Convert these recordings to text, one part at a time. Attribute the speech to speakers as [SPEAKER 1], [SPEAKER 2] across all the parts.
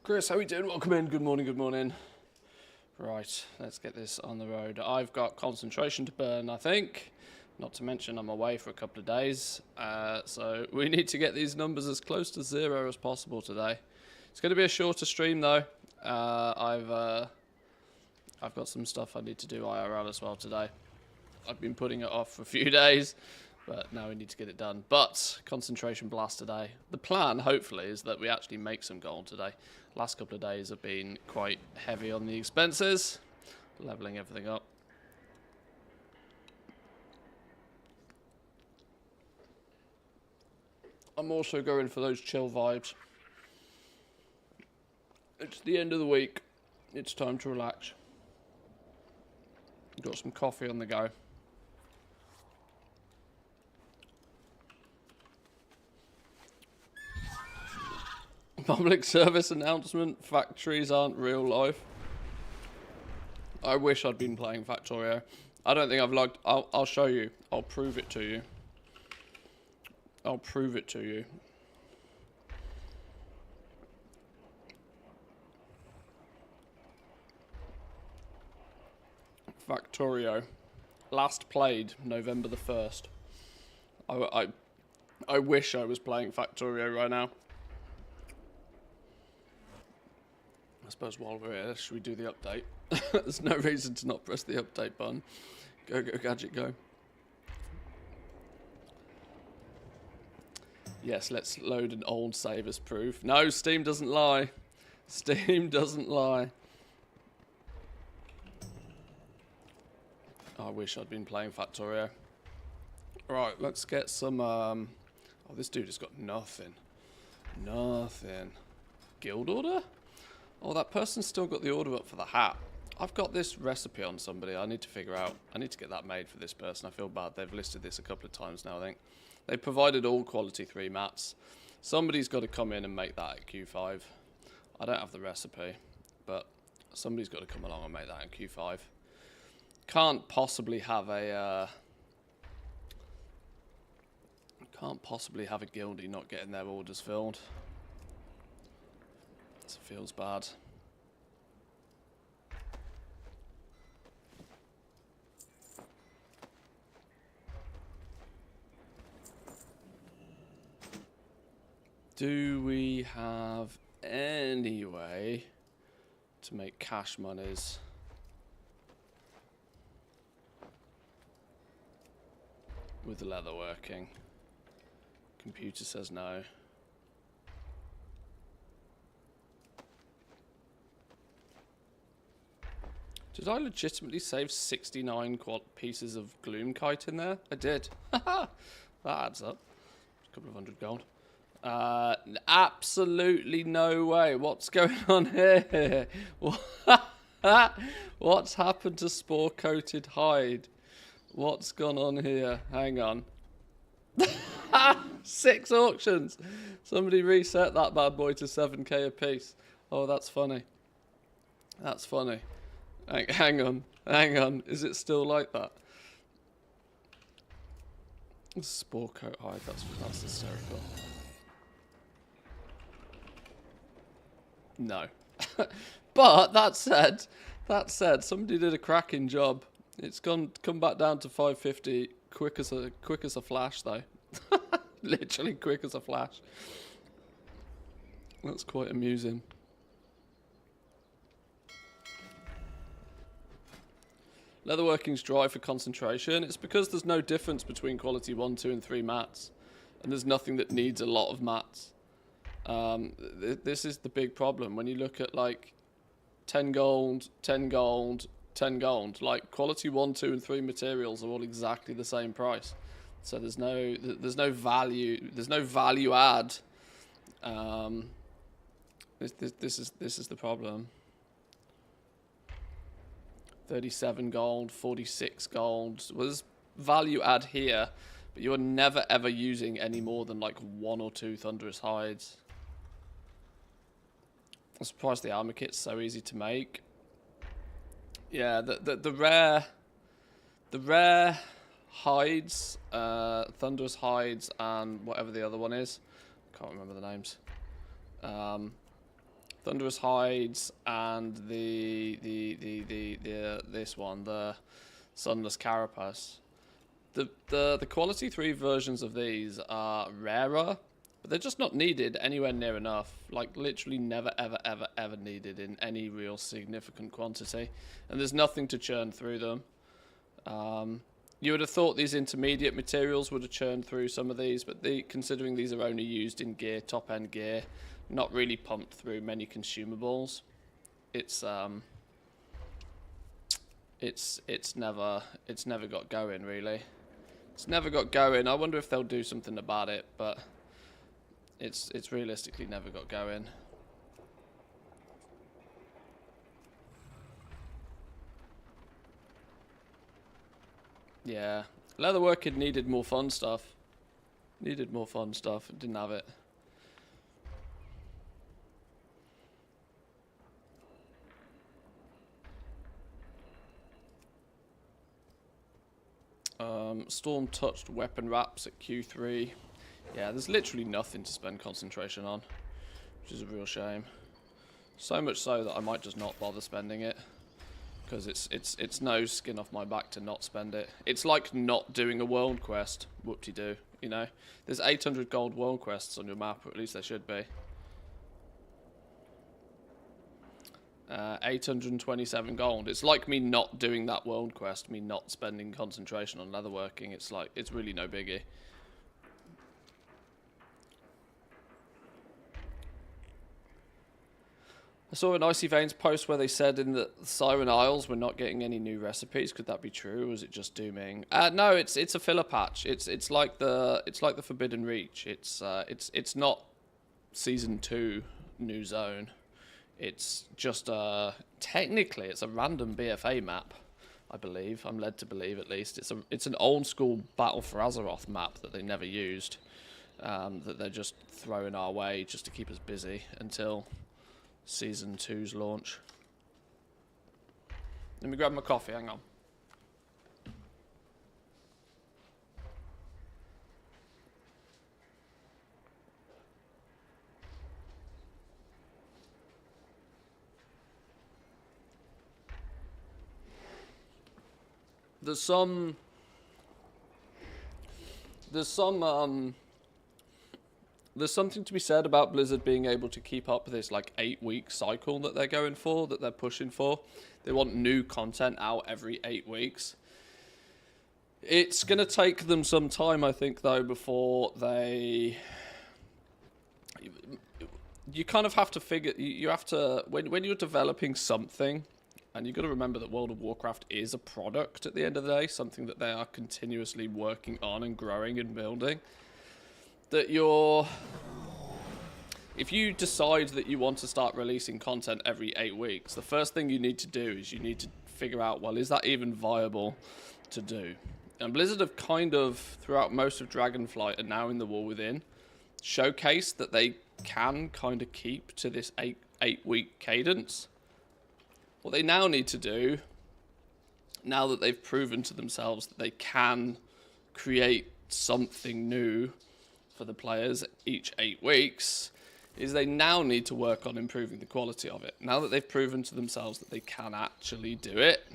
[SPEAKER 1] Chris, how are you doing? Welcome in. Good morning, good morning. Right, let's get this on the road. I've got concentration to burn, I think. Not to mention I'm away for a couple of days. So we need to get these numbers as close to 0 as possible today. It's going to be a shorter stream though. I've got some stuff I need to do IRL as well today. I've been putting it off for a few days, but now we need to get it done. But concentration blast today. The plan, hopefully, is that we actually make some gold today. Last couple of days have been quite heavy on the expenses, leveling everything up. I'm also going for those chill vibes. It's the end of the week. It's time to relax. Got some coffee on the go. Public service announcement, factories aren't real life. I wish I'd been playing Factorio. I don't think I've logged. I'll show you. I'll prove it to you. I'll prove it to you. Factorio. Last played November the 1st. I wish I was playing Factorio right now. I suppose while we're here, should we do the update? There's no reason to not press the update button. Go, gadget, go. Yes, let's load an old save as proof. No, Steam doesn't lie. Steam doesn't lie. I wish I'd been playing Factorio. Right, let's get some... Oh, this dude has got nothing. Nothing. Guild order? Oh, that person's still got the order up for the hat. I've got this recipe on somebody I need to figure out. I need to get that made for this person. I feel bad. They've listed this a couple of times now, I think. They provided all quality 3 mats. Somebody's got to come in and make that at Q5. I don't have the recipe, but somebody's got to come along and make that in Q5. Can't possibly have a... Can't possibly have a guildie not getting their orders filled. It feels bad. Do we have any way to make cash monies? With the leather working? Computer says no. Did I legitimately save 69 pieces of gloom kite in there? I did. That adds up. A couple of 100 gold. Absolutely no way. What's going on here? What's happened to spore-coated hide? What's gone on here? Hang on. 6 auctions. Somebody reset that bad boy to 7k a piece. Oh, that's funny. That's funny. Hang on. Hang on. Is it still like that? Spore coat hide. That's hysterical. No. But that said, somebody did a cracking job. It's come back down to 550 quick as a flash though. Literally quick as a flash. That's quite amusing. Leatherworking's dry for concentration. It's because there's no difference between quality 1, 2 and 3 mats. And there's nothing that needs a lot of mats. This is the big problem. When you look at like 10 gold, 10 gold, 10 gold, like quality 1, 2 and 3 materials are all exactly the same price. So there's no value add. This is the problem. 37 gold, 46 gold. Well, there's value add here, but you're never ever using any more than like 1 or 2 thunderous hides. I'm surprised the armor kit's so easy to make. Yeah, the rare hides, thunderous hides, and whatever the other one is, can't remember the names. Thunderous Hides and this one, the Sunless Carapace. The quality 3 versions of these are rarer, but they're just not needed anywhere near enough. Like, literally never, ever, ever, ever needed in any real significant quantity. And there's nothing to churn through them. You would have thought these intermediate materials would have churned through some of these, but considering these are only used in gear, top-end gear, not really pumped through many consumables, it's never got going, really. It's never got going. I wonder if they'll do something about it, but it's realistically never got going. Yeah, leatherworking needed more fun stuff. Needed more fun stuff. Didn't have it. Storm touched weapon wraps at Q3. Yeah, there's literally nothing to spend concentration on, which is a real shame. So much so that I might just not bother spending it, because it's no skin off my back to not spend it. It's like not doing a world quest. Whoop-de-doo, you know. There's 800 gold world quests on your map, or at least there should be. 827 gold. It's like me not doing that world quest, me not spending concentration on leatherworking. It's like, it's really no biggie. I saw an Icy Veins post where they said in the Siren Isles we're not getting any new recipes. Could that be true, or is it just dooming? No, it's a filler patch. It's like the Forbidden Reach. It's not Season 2 new zone. It's just technically it's a random BFA map, I believe. I'm led to believe, at least. It's an old school Battle for Azeroth map that they never used, that they're just throwing our way just to keep us busy until Season 2's launch. Let me grab my coffee, hang on. There's something to be said about Blizzard being able to keep up this like 8-week cycle that they're going for, that they're pushing for. They want new content out every 8 weeks. It's going to take them some time, I think, though, before they... You kind of have to figure... You have to... When you're developing something, and you've got to remember that World of Warcraft is a product at the end of the day, something that they are continuously working on and growing and building, that if you decide that you want to start releasing content every 8 weeks, the first thing you need to do is you need to figure out, well, is that even viable to do? And Blizzard have kind of, throughout most of Dragonflight and now in the War Within, showcased that they can kind of keep to this 8-week cadence. What they now need to do, now that they've proven to themselves that they can create something new for the players each 8 weeks, is they now need to work on improving the quality of it. Now that they've proven to themselves that they can actually do it,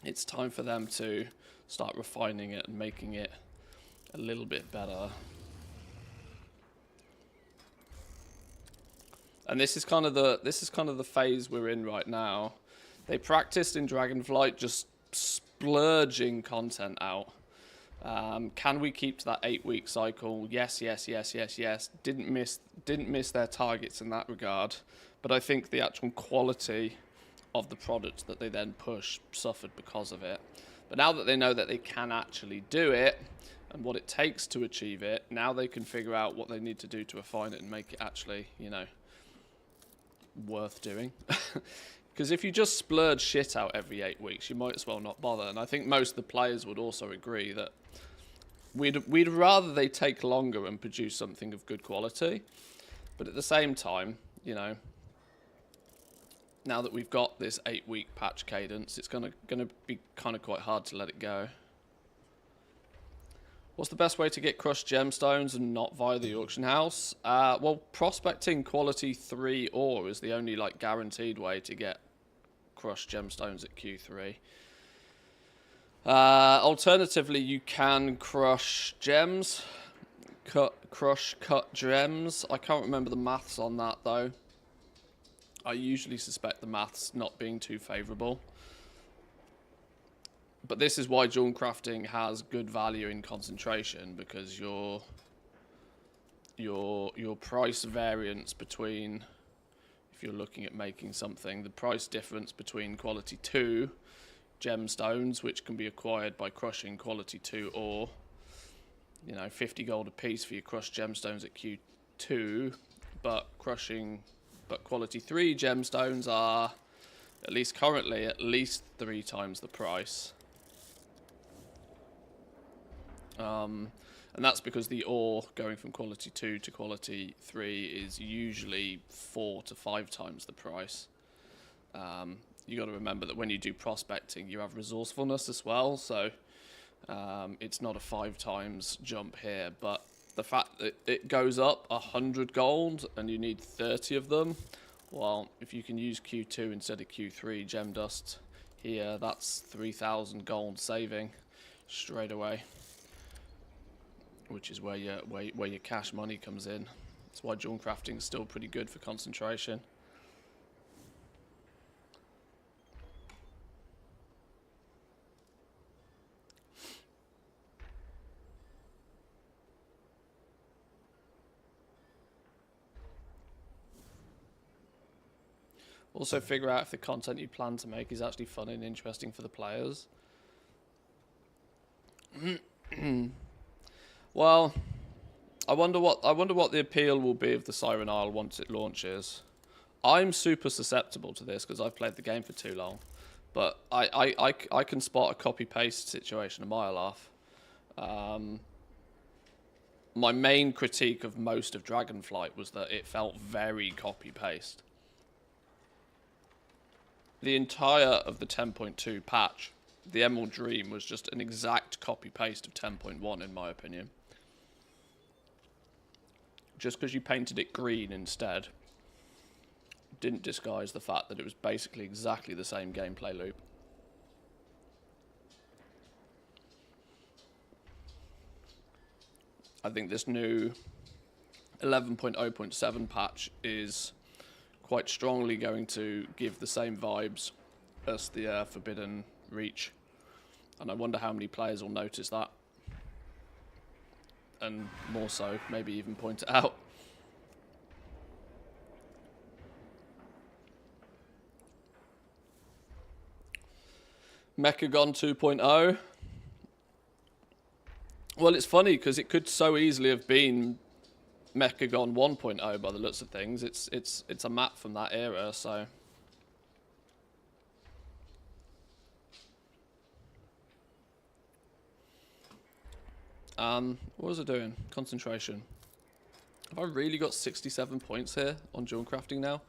[SPEAKER 1] it's time for them to start refining it and making it a little bit better. And this is kind of the phase we're in right now. They practiced in Dragonflight just splurging content out. Can we keep to that 8-week cycle? Yes, yes, yes, yes, yes. Didn't miss their targets in that regard. But I think the actual quality of the product that they then push suffered because of it. But now that they know that they can actually do it and what it takes to achieve it, now they can figure out what they need to do to refine it and make it actually, you know, worth doing. Because if you just splurge shit out every 8 weeks, you might as well not bother. And I think most of the players would also agree that we'd rather they take longer and produce something of good quality. But at the same time, you know, now that we've got this 8-week patch cadence, it's gonna be kind of quite hard to let it go. What's the best way to get crushed gemstones and not via the auction house? Well, prospecting quality 3 ore is the only like guaranteed way to get crushed gemstones at Q3. Alternatively, you can crush gems, cut gems. I can't remember the maths on that though. I usually suspect the maths not being too favourable. But this is why jewel crafting has good value in concentration, because your price variance between, if you're looking at making something, the price difference between quality 2 gemstones, which can be acquired by crushing quality 2 ore, 50 gold a piece for your crushed gemstones at Q2, but quality 3 gemstones are, at least currently, at least 3 times the price. And that's because the ore going from quality 2 to quality 3 is usually 4 to 5 times the price. You got to remember that when you do prospecting, you have resourcefulness as well, so it's not a 5 times jump here, but the fact that it goes up 100 gold and you need 30 of them, well, if you can use Q2 instead of Q3 gem dust here, that's 3,000 gold saving straight away, which is where your cash money comes in. That's why jewel crafting is still pretty good for concentration. Also figure out if the content you plan to make is actually fun and interesting for the players. Well, I wonder what the appeal will be of the Siren Isle once it launches. I'm super susceptible to this because I've played the game for too long, but I can spot a copy paste situation a mile off. My main critique of most of Dragonflight was that it felt very copy paste. The entire of the 10.2 patch, the Emerald Dream, was just an exact copy-paste of 10.1 in my opinion. Just because you painted it green instead didn't disguise the fact that it was basically exactly the same gameplay loop. I think this new 11.0.7 patch is quite strongly going to give the same vibes as the Forbidden Reach, and I wonder how many players will notice that, and more so maybe even point it out. Mechagon 2.0. Well, it's funny because it could so easily have been Mechagon 1.0 by the looks of things. It's a map from that era, so what was I doing? Concentration. Have I really got 67 points here on jewel crafting now?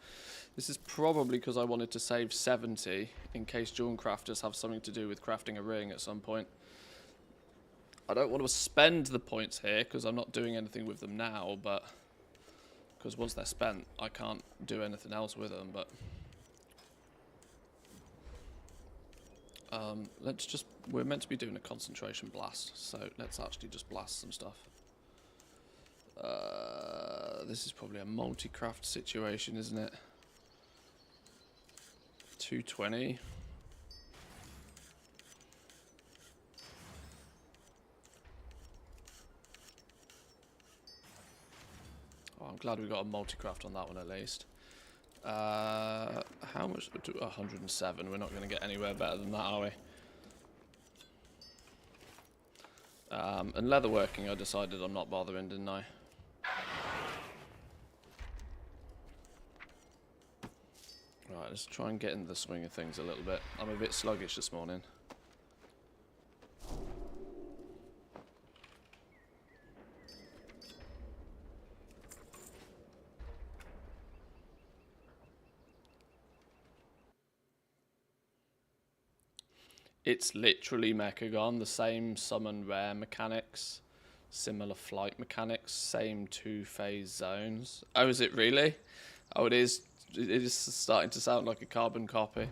[SPEAKER 1] This is probably because I wanted to save 70 in case jewel crafters have something to do with crafting a ring at some point. I don't want to spend the points here because I'm not doing anything with them now, but because once they're spent, I can't do anything else with them. But we're meant to be doing a concentration blast, so let's actually just blast some stuff. This is probably a multi-craft situation, isn't it? 220. I'm glad we got a multi-craft on that one at least. How much? 107. We're not going to get anywhere better than that, are we? And leatherworking, I decided I'm not bothering, didn't I? Right, let's try and get into the swing of things a little bit. I'm a bit sluggish this morning. It's literally Mechagon, the same summon rare mechanics. Similar flight mechanics, same two-phase zones. Oh, is it really? Oh, it is. It is starting to sound like a carbon copy.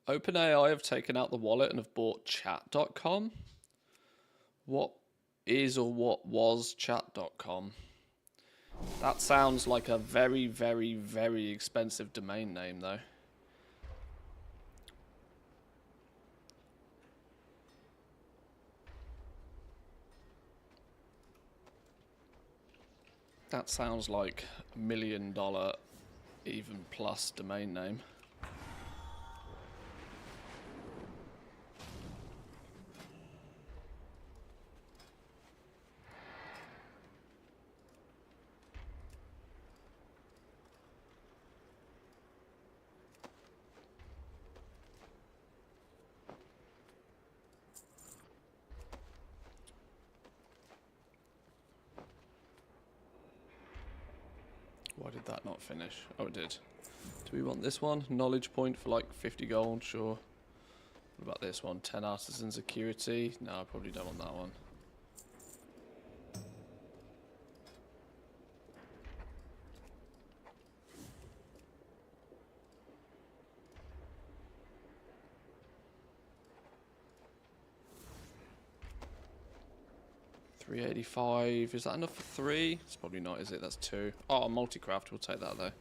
[SPEAKER 1] OpenAI have taken out the wallet and have bought chat.com. What is or what was chat.com? That sounds like a very, very, very expensive domain name, though. That sounds like $1 million, even plus domain name. Why did that not finish? Oh, it did. Do we want this one? Knowledge point for like 50 gold, sure. What about this one? 10 artisan security? No, I probably don't want that one. $385. Is that enough for 3? It's probably not, is it? That's 2. Oh, multi-craft. We'll take that, though.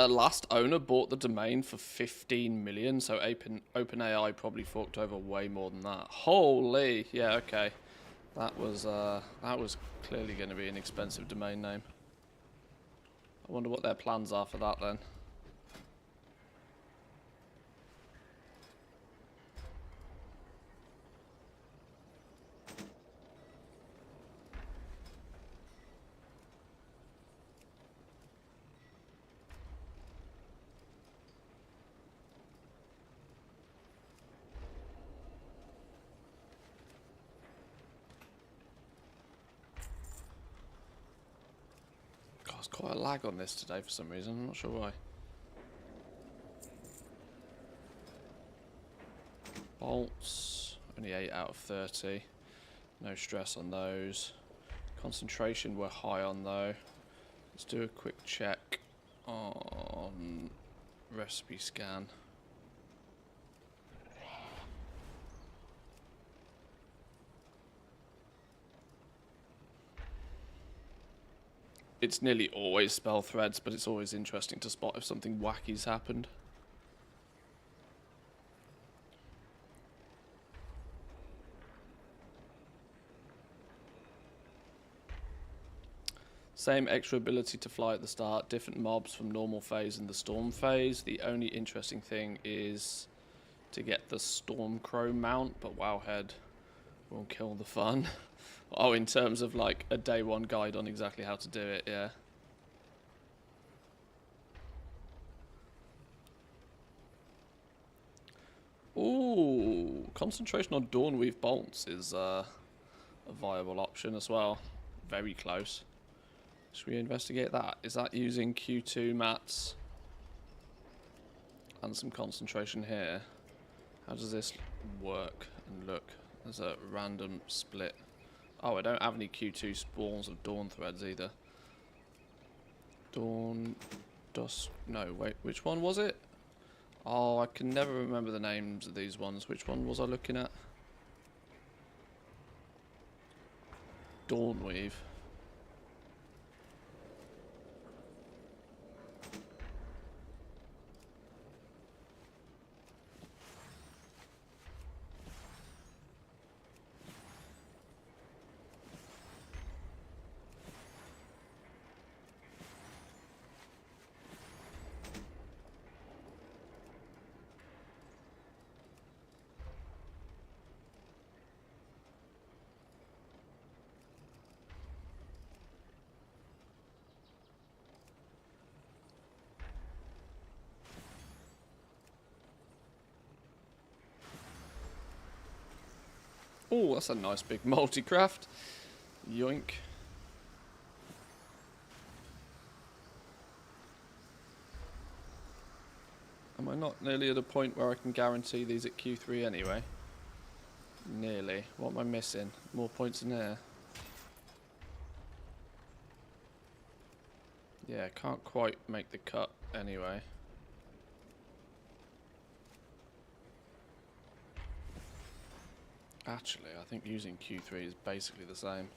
[SPEAKER 1] Last owner bought the domain for 15 million, so OpenAI probably forked over way more than that. Holy, yeah, okay. That was clearly going to be an expensive domain name. I wonder what their plans are for that then. There's quite a lag on this today for some reason, I'm not sure why. Bolts, only 8 out of 30. No stress on those. Concentration we're high on though. Let's do a quick check on recipe scan. It's nearly always spell threads, but it's always interesting to spot if something wacky's happened. Same extra ability to fly at the start, different mobs from normal phase and the storm phase. The only interesting thing is to get the Stormcrow mount, but Wowhead will kill the fun. Oh, in terms of like a day one guide on exactly how to do it, yeah. Ooh, concentration on Dawnweave bolts is a viable option as well. Very close. Should we investigate that? Is that using Q2 mats and some concentration here? How does this work and look? There's a random split. Oh, I don't have any Q2 spawns of Dawn threads either. Dawn... Dusk... No, wait, which one was it? Oh, I can never remember the names of these ones. Which one was I looking at? Dawnweave. Oh, that's a nice big multi-craft. Yoink. Am I not nearly at a point where I can guarantee these at Q3 anyway? Nearly. What am I missing? More points in there. Yeah, can't quite make the cut anyway. Actually, I think using Q3 is basically the same.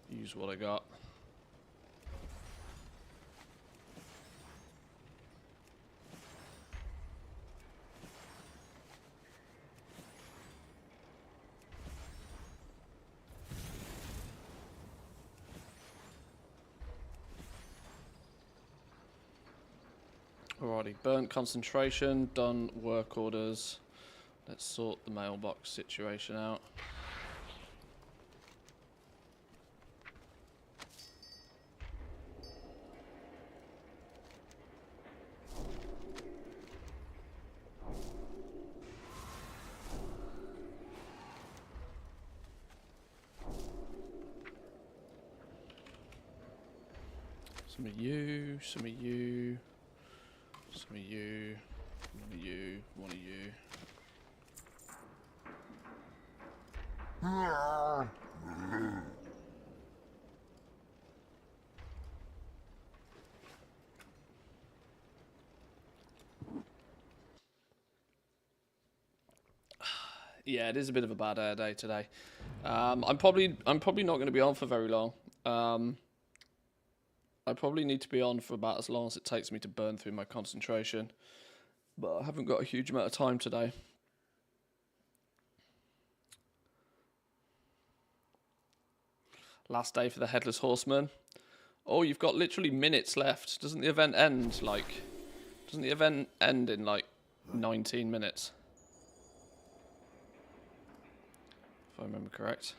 [SPEAKER 1] Use what I got. Alrighty, burnt concentration, done work orders. Let's sort the mailbox situation out. Some of you, some of you, some of you, one of you, one of you. Yeah, it is a bit of a bad air day today. I'm probably not going to be on for very long. I probably need to be on for about as long as it takes me to burn through my concentration, but I haven't got a huge amount of time today. Last day for the Headless Horseman. Oh, you've got literally minutes left. Doesn't the event end in like 19 minutes? If I remember correct.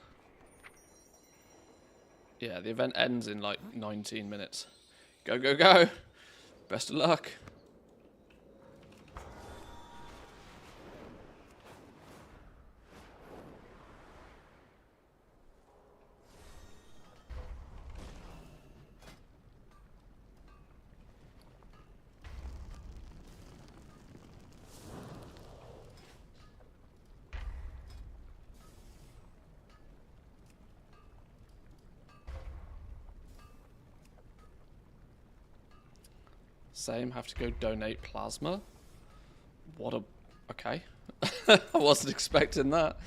[SPEAKER 1] Yeah, the event ends in like 19 minutes. Go, go, go! Best of luck. Same, have to go donate plasma. What a... okay. I wasn't expecting that.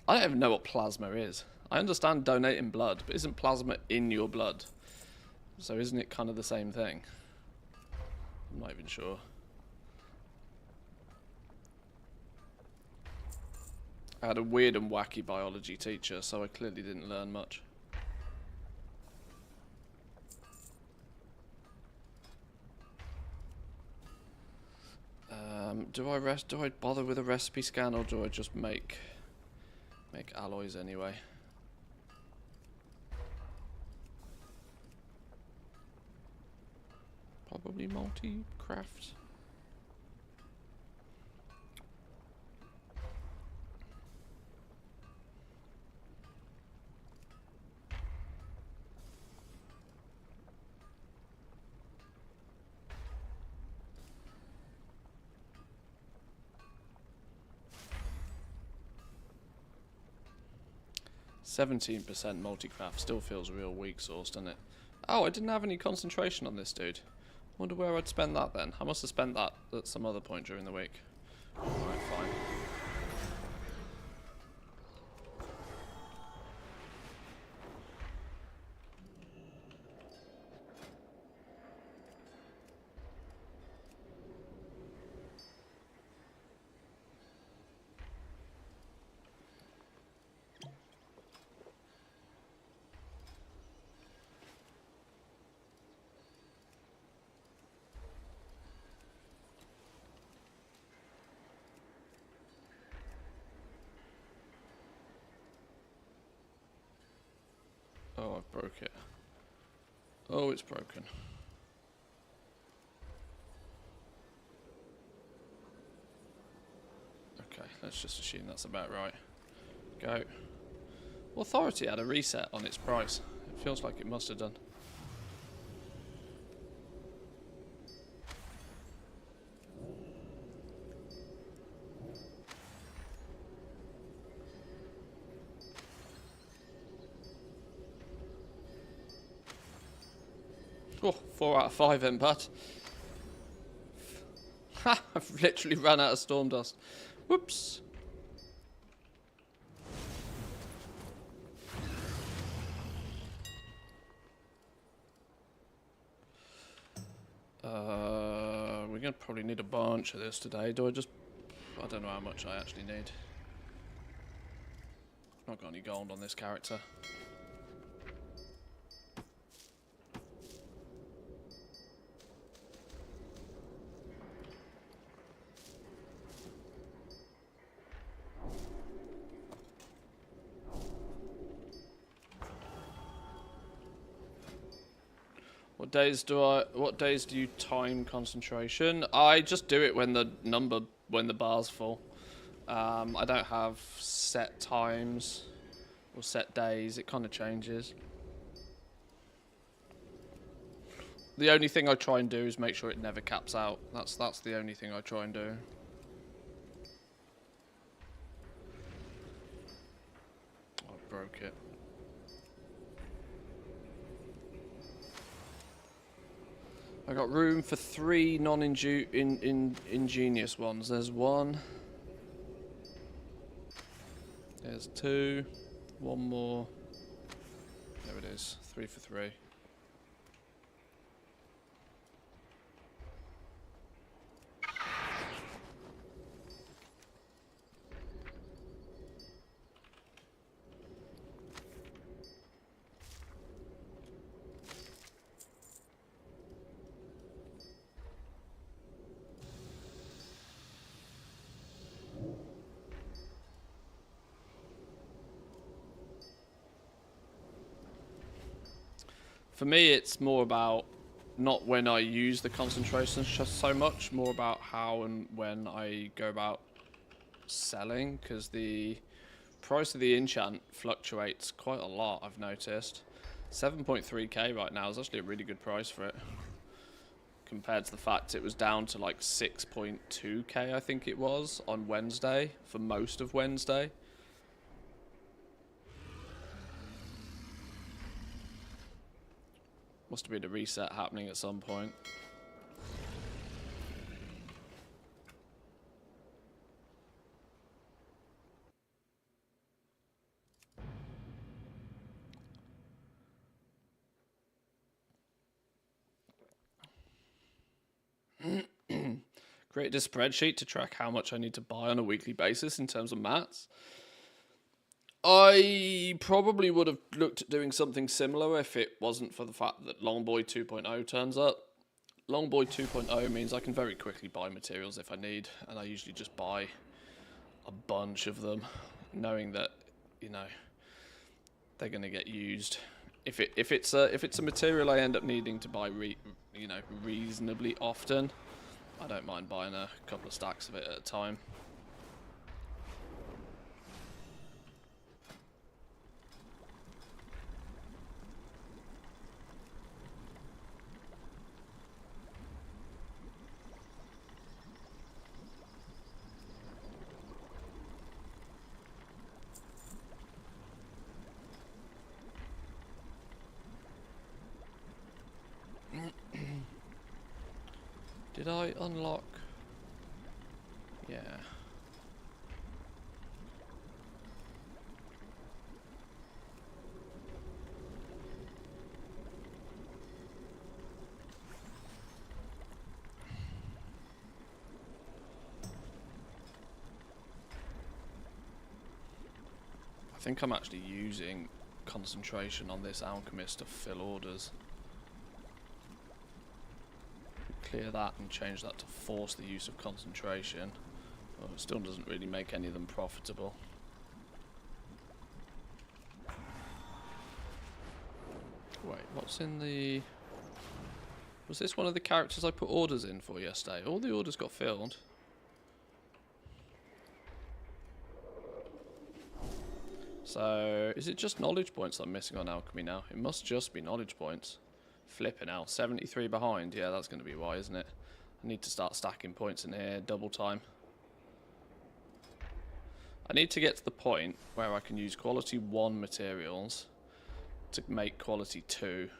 [SPEAKER 1] I don't even know what plasma is. I understand donating blood, but isn't plasma in your blood? So isn't it kind of the same thing? I'm not even sure. I had a weird and wacky biology teacher, so I clearly didn't learn much. Do I bother with a recipe scan, or do I just make alloys anyway? Probably multi-craft. %, multi-craft still feels real weak sauce, doesn't it? Oh, I didn't have any concentration on this dude. Wonder where I'd spend that then. I must have spent that at some other point during the week. Alright, fine. broke it. Oh, it's broken. Okay, let's just assume that's about right. Go. Authority had a reset on its price. It feels like it must have done. Oh, 4 out of 5 then, bud. Ha! I've literally ran out of storm dust. Whoops. We're gonna probably need a bunch of this today. I don't know how much I actually need. Not got any gold on this character. What days do you time concentration? I just do it when the bar's full. I don't have set times or set days. It kind of changes. The only thing I try and do is make sure it never caps out. That's the only thing I try and do. I broke it. I got room for 3 ingenious ones. There's 1. There's 2. 1 more. There it is. 3 for 3. For me, it's more about not when I use the concentration so much, more about how and when I go about selling, because the price of the enchant fluctuates quite a lot, I've noticed. 7.3k right now is actually a really good price for it, compared to the fact it was down to like 6.2k, I think it was, on Wednesday, for most of Wednesday. Must have been a reset happening at some point. Created a spreadsheet to track how much I need to buy on a weekly basis in terms of mats. I probably would have looked at doing something similar if it wasn't for the fact that Longboy 2.0 turns up. Longboy 2.0 means I can very quickly buy materials if I need, and I usually just buy a bunch of them, knowing that, you know, they're going to get used. If it's a material I end up needing to buy reasonably often, I don't mind buying a couple of stacks of it at a time. Did I unlock? Yeah. I think I'm actually using concentration on this alchemist to fill orders. Clear that and change that to force the use of concentration. Well, it still doesn't really make any of them profitable. What's in the... Was this one of the characters I put orders in for yesterday? All the orders got filled. So, is it just knowledge points I'm missing on alchemy now? It must just be knowledge points. Flipping out. 73 behind. Yeah, that's going to be why, isn't it? I need to start stacking points in here. Double time. I need to get to the point where I can use quality 1 materials to make quality 2.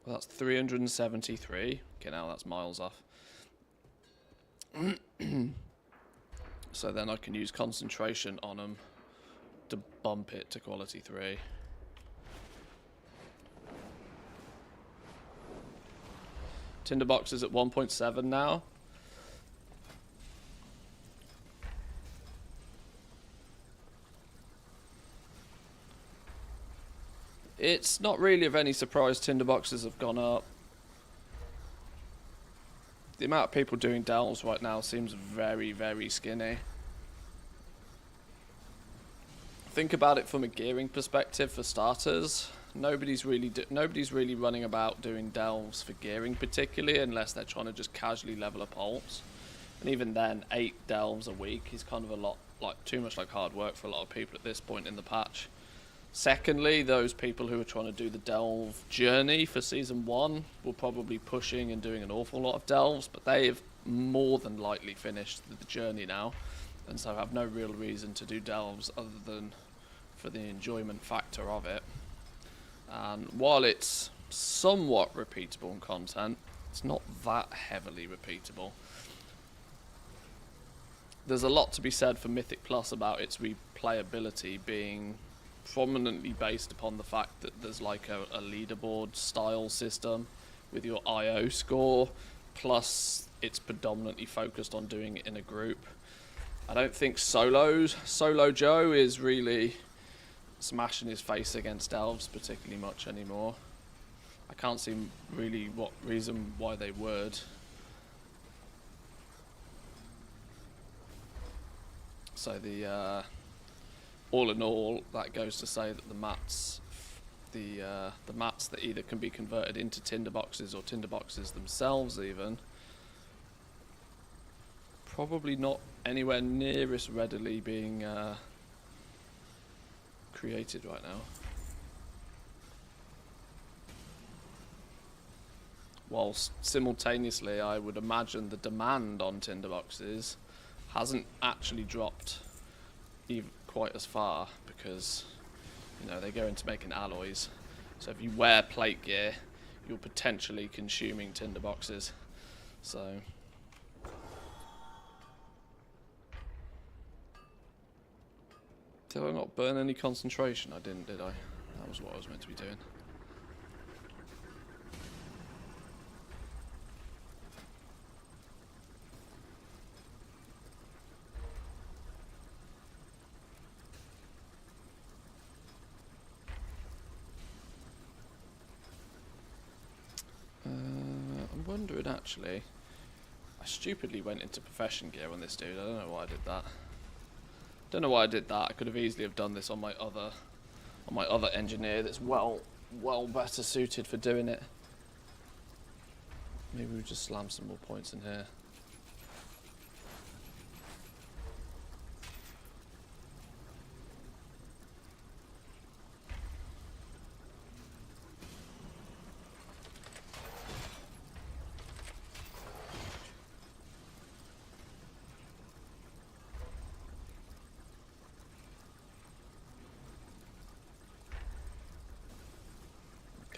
[SPEAKER 1] Well, that's 373. Okay, now that's miles off. So then I can use concentration on them to bump it to quality 3. Tinderbox is at 1.7 now. It's not really of any surprise tinderboxes have gone up. The amount of people doing delves right now seems very, very skinny. Think about it from a gearing perspective for starters. Nobody's really running about doing delves for gearing particularly, unless they're trying to just casually level up alts. And even then, 8 delves a week is kind of a lot, like too much like hard work for a lot of people at this point in the patch. Secondly, those people who are trying to do the delve journey for Season 1 will probably be pushing and doing an awful lot of delves, but they've more than likely finished the journey now, and so have no real reason to do delves other than for the enjoyment factor of it. And while it's somewhat repeatable in content, it's not that heavily repeatable. There's a lot to be said for Mythic Plus about its replayability being prominently based upon the fact that there's like a leaderboard style system with your IO score, plus it's predominantly focused on doing it in a group. I don't think Solo Joe is really smashing his face against elves particularly much anymore. I can't see really what reason why they would. So the all in all, that goes to say that the mats that either can be converted into tinderboxes or tinderboxes themselves even, probably not anywhere near as readily being created right now. Whilst simultaneously, I would imagine the demand on tinderboxes hasn't actually dropped even quite as far, because you know they go into making alloys. So if you wear plate gear, you're potentially consuming tinderboxes. So did I not burn any concentration? I didn't, did I? That was what I was meant to be doing. I'm wondering actually, I stupidly went into profession gear on this dude. I don't know why I did that. Don't know why I did that. I could have easily have done this on my other engineer that's well better suited for doing it. Maybe we just slam some more points in here.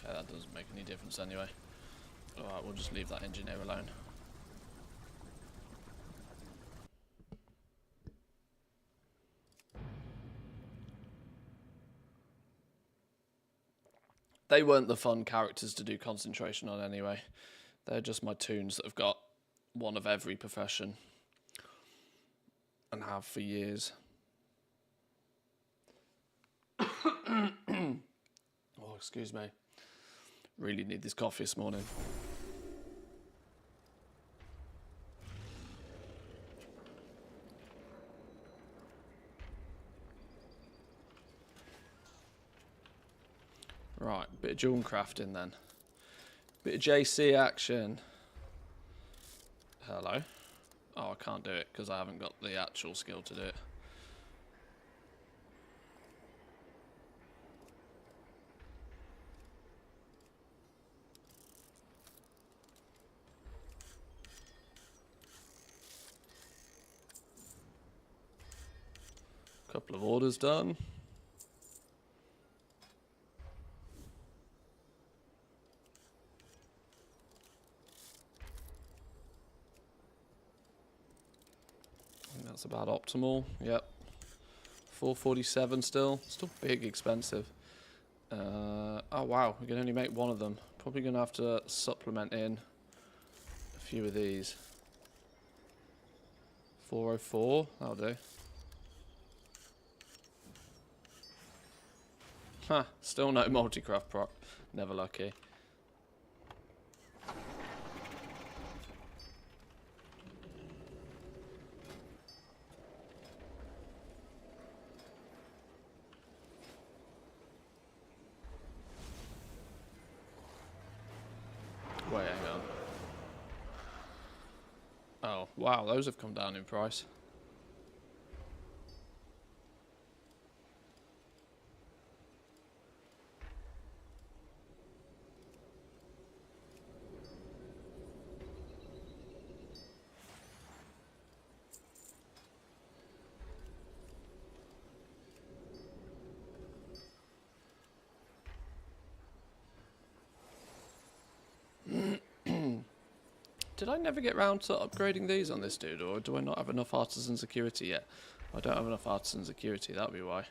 [SPEAKER 1] That doesn't make any difference anyway. Alright, we'll just leave that engineer alone. They weren't the fun characters to do concentration on anyway. They're just my toons that have got one of every profession. And have for years. Oh, excuse me. Really need this coffee this morning. Right, bit of jewel crafting then. Bit of JC action. Hello. Oh, I can't do it because I haven't got the actual skill to do it. Couple of orders done. That's about optimal. Yep. 447 still. Still big expensive. Oh wow, we can only make one of them. Probably going to have to supplement in a few of these. 404, that'll do. Huh, still no multi-craft proc. Never lucky. Wait, hang on. Oh, wow, those have come down in price. Did I never get round to upgrading these on this dude, or do I not have enough artisan security yet? I don't have enough artisan security, that'll be why.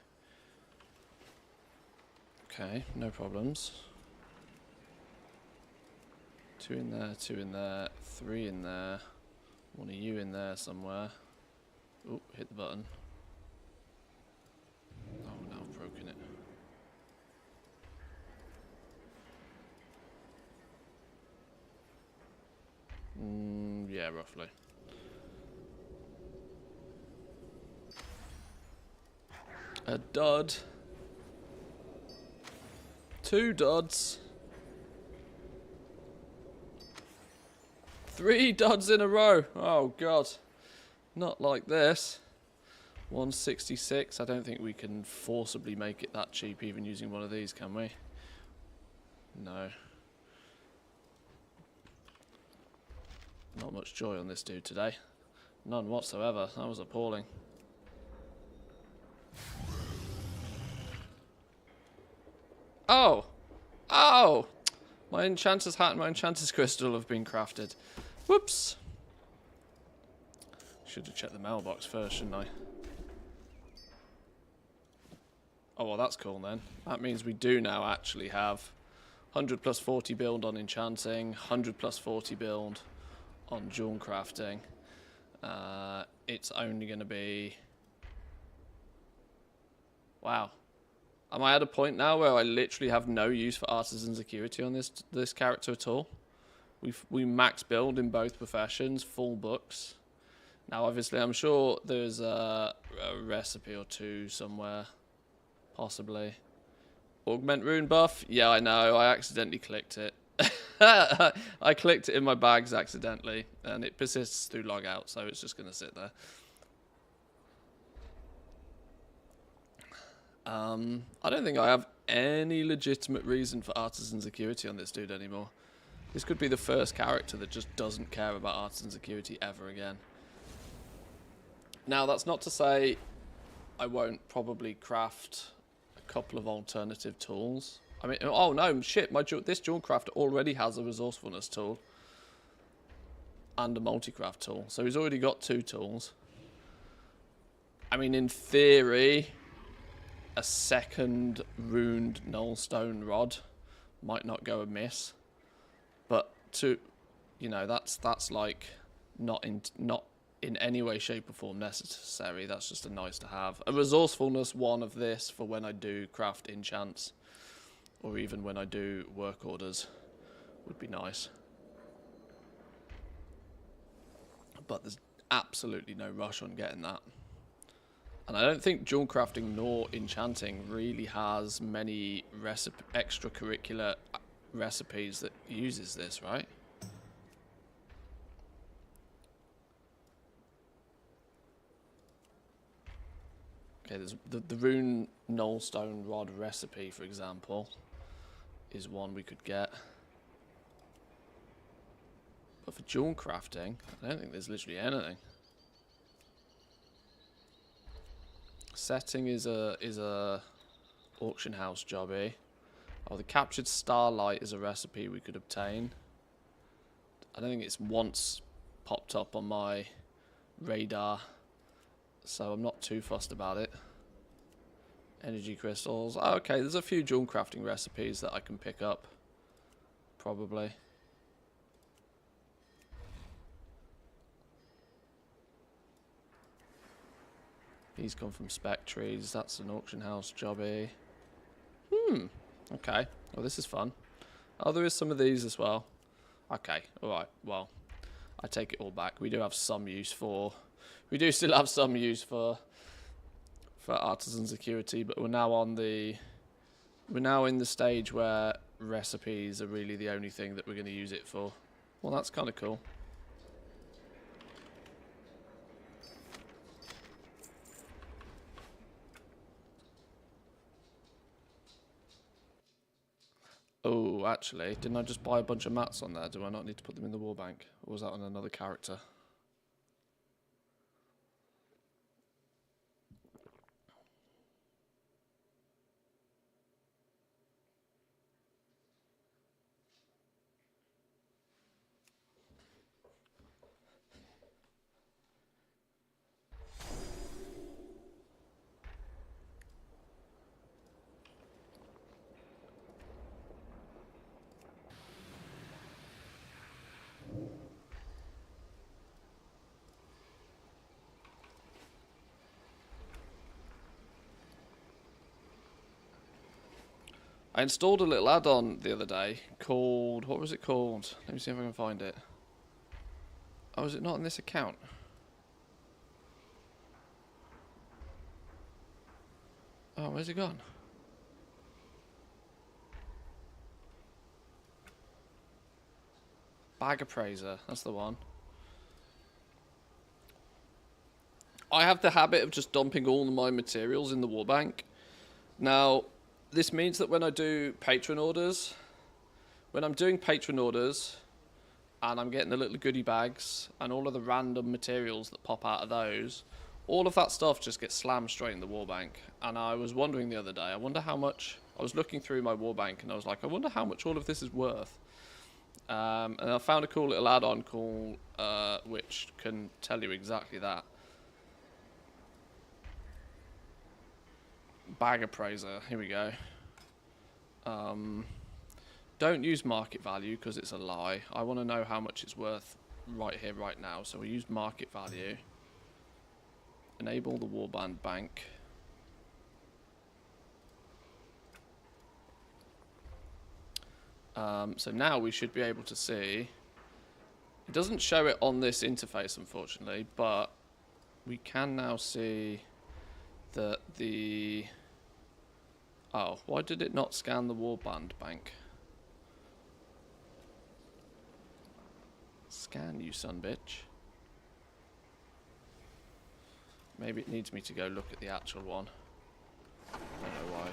[SPEAKER 1] Okay, no problems. 2 in there, 2 in there, 3 in there. One of you in there somewhere. Oh, hit the button. Oh, now I've broken it. Yeah, roughly. A dud. 2 duds. 3 duds in a row. Oh, God. Not like this. 166. I don't think we can forcibly make it that cheap even using one of these, can we? No. Not much joy on this dude today. None whatsoever. That was appalling. Oh! Oh! My enchanter's hat and my enchanter's crystal have been crafted. Whoops! Should have checked the mailbox first, shouldn't I? Oh, well, that's cool then. That means we do now actually have 100 plus 40 build on enchanting, 100 plus 40 build on jewel crafting. It's only going to be... Wow. Am I at a point now where I literally have no use for artisan security on this character at all? We max build in both professions, full books. Now, obviously, I'm sure there's a recipe or two somewhere, possibly. Augment rune buff? Yeah, I know. I accidentally clicked it. I clicked it in my bags accidentally, and it persists through logout, so it's just going to sit there. I don't think I have any legitimate reason for artisan security on this dude anymore. This could be the first character that just doesn't care about artisan security ever again. Now, that's not to say I won't probably craft a couple of alternative tools. I mean, oh no, shit, this jewel craft already has a resourcefulness tool and a multi-craft tool. So he's already got 2 tools. I mean, in theory, a second runed nullstone rod might not go amiss. But you know, that's like not in any way, shape or form necessary. That's just a nice to have. A resourcefulness 1 of this for when I do craft enchants, or even when I do work orders, would be nice. But there's absolutely no rush on getting that. And I don't think jewel crafting nor enchanting really has many extracurricular recipes that uses this, right? Okay, there's the rune nullstone rod recipe, for example, is one we could get. But for jewel crafting, I don't think there's literally anything. Setting is a auction house jobby. Oh, the captured starlight is a recipe we could obtain. I don't think it's once popped up on my radar, so I'm not too fussed about it. Energy crystals. Oh, okay, there's a few jewel crafting recipes that I can pick up, probably. These come from spectries. That's an auction house jobby. Okay. Oh, this is fun. Oh, there is some of these as well. Okay. Alright. Well, I take it all back. We do have some use for... We do still have some use for artisan security, but we're now on the... We're now in the stage where recipes are really the only thing that we're going to use it for. Well, that's kind of cool. Oh, actually, didn't I just buy a bunch of mats on there? Do I not need to put them in the war bank? Or was that on another character? I installed a little add-on the other day called... What was it called? Let me see if I can find it. Oh, is it not in this account? Oh, where's it gone? Bag appraiser, that's the one. I have the habit of just dumping all of my materials in the war bank. Now, this means that when I do patron orders, when I'm doing patron orders and I'm getting the little goodie bags and all of the random materials that pop out of those, all of that stuff just gets slammed straight in the war bank. And I was wondering the other day, I wonder how much... I was looking through my war bank and I was like, I wonder how much all of this is worth. And I found a cool little add-on called, which can tell you exactly that. Bag appraiser, here we go. Don't use market value because it's a lie. I want to know how much it's worth right here, right now. So we use market value. Enable the warband bank. So now we should be able to see. It doesn't show it on this interface, unfortunately, but we can now see that the... Oh, why did it not scan the warband bank? Scan, you son bitch. Maybe it needs me to go look at the actual one. I don't know why.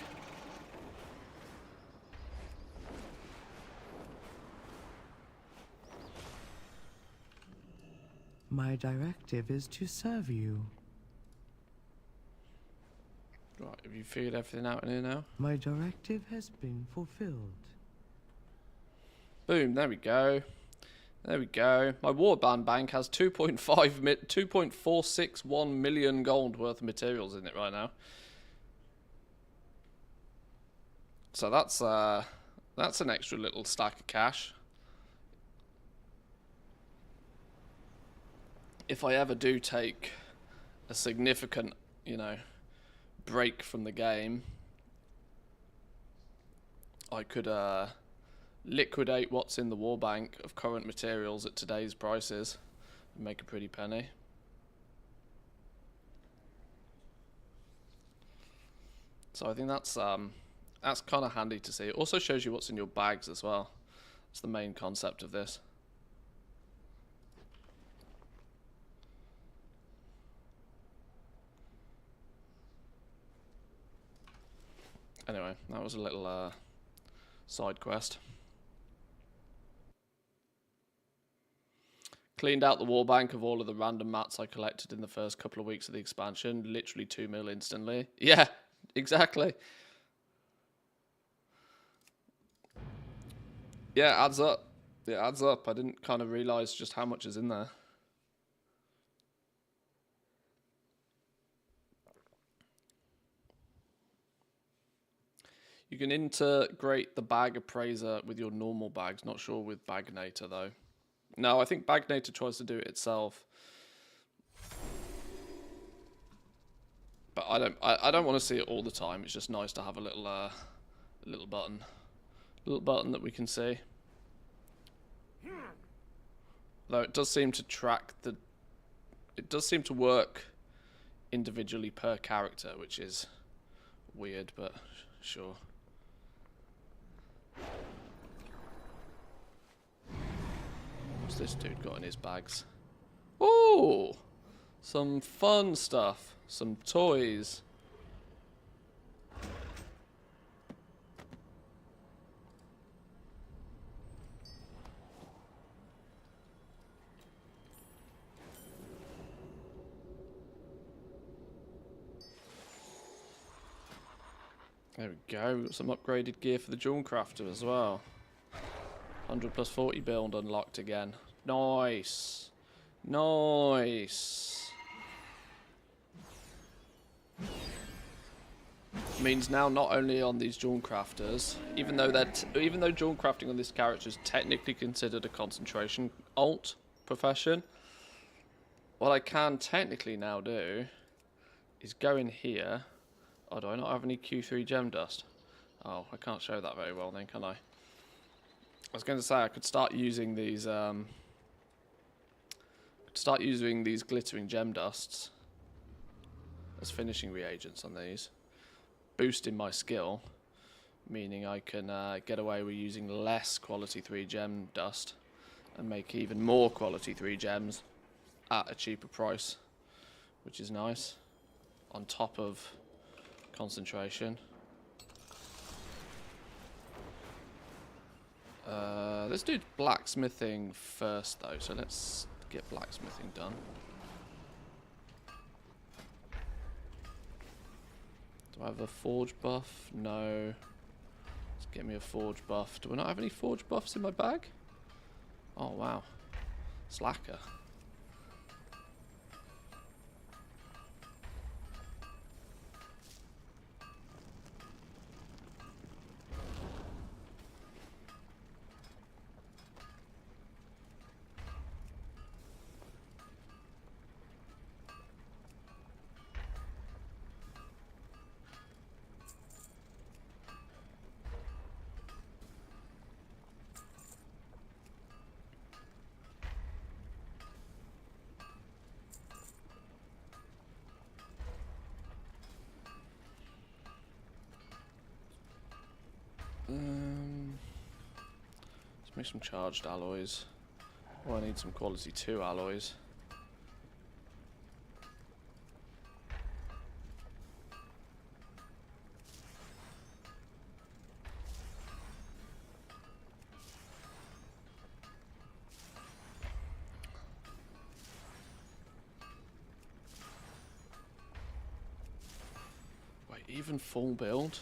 [SPEAKER 2] My directive is to serve you.
[SPEAKER 1] Right, have you figured everything out in here now?
[SPEAKER 2] My directive has been fulfilled.
[SPEAKER 1] Boom, there we go. There we go. My warband bank has 2.461 million gold worth of materials in it right now. So that's an extra little stack of cash. If I ever do take a significant, break from the game, I could liquidate what's in the war bank of current materials at today's prices and make a pretty penny. So I think that's kind of handy to see. It also shows you what's in your bags as well. It's the main concept of this. Anyway, that was a little side quest. Cleaned out the wall bank of all of the random mats I collected in the first couple of weeks of the expansion. Literally 2 mil instantly. Yeah, exactly. Yeah, it adds up. It adds up. I didn't kind of realise just how much is in there. You can integrate the bag appraiser with your normal bags. Not sure with Bagnator though. No, I think Bagnator tries to do it itself. But I don't want to see it all the time. It's just nice to have a little button that we can see. Though it does seem to track the, it does seem to work individually per character, which is weird, but sure. What's this dude got in his bags? Ooh! Some fun stuff. Some toys. There we go. We've got some upgraded gear for the Jewel Crafter as well. 100 plus 40 build unlocked again. Nice. Nice. Means now not only on these Jewel Crafters, even though Jewel Crafting on this character is technically considered a concentration alt profession, what I can technically now do is go in here. Oh, do I not have any Q3 gem dust? Oh, I can't show that very well then, can I? I was going to say I could start using these glittering gem dusts as finishing reagents on these, boosting my skill, meaning I can get away with using less quality 3 gem dust and make even more quality 3 gems at a cheaper price, which is nice, on top of concentration. Let's do blacksmithing first though, so let's get blacksmithing done. Do I have a forge buff? No. Let's get me a forge buff. Do I not have any forge buffs in my bag? Oh wow. Slacker. Let's make some charged alloys. Oh, I need some quality 2 alloys. Wait, even full build?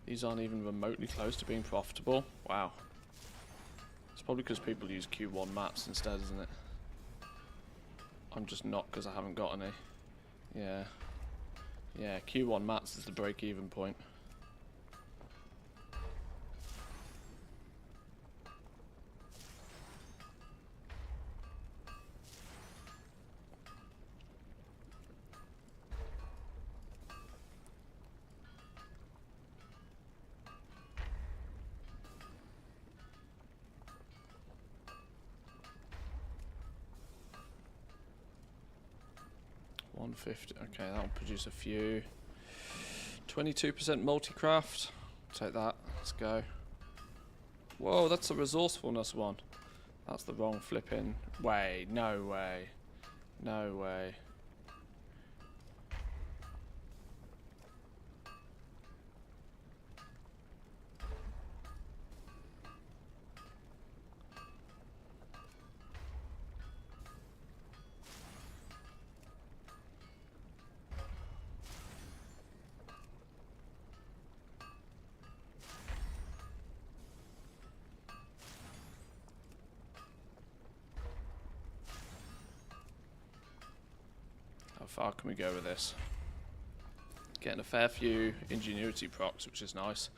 [SPEAKER 1] These aren't even remotely close to being profitable. Wow. It's probably because people use Q1 mats instead, isn't it? I'm just not, because I haven't got any. Yeah. Yeah, Q1 mats is the break-even point. $150. Okay, that'll produce a few. 22% multi-craft. Take that. Let's go. Whoa, that's a resourcefulness one. That's the wrong flipping way. No way. No way. How far can we go with this? Getting a fair few ingenuity procs, which is nice.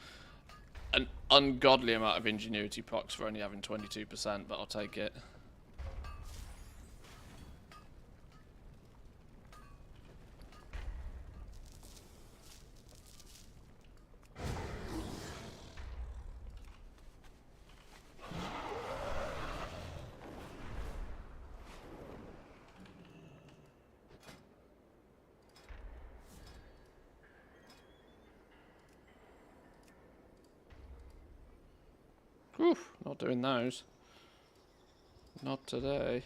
[SPEAKER 1] An ungodly amount of ingenuity procs for only having 22%, but I'll take it. Oof, not doing those. Not today.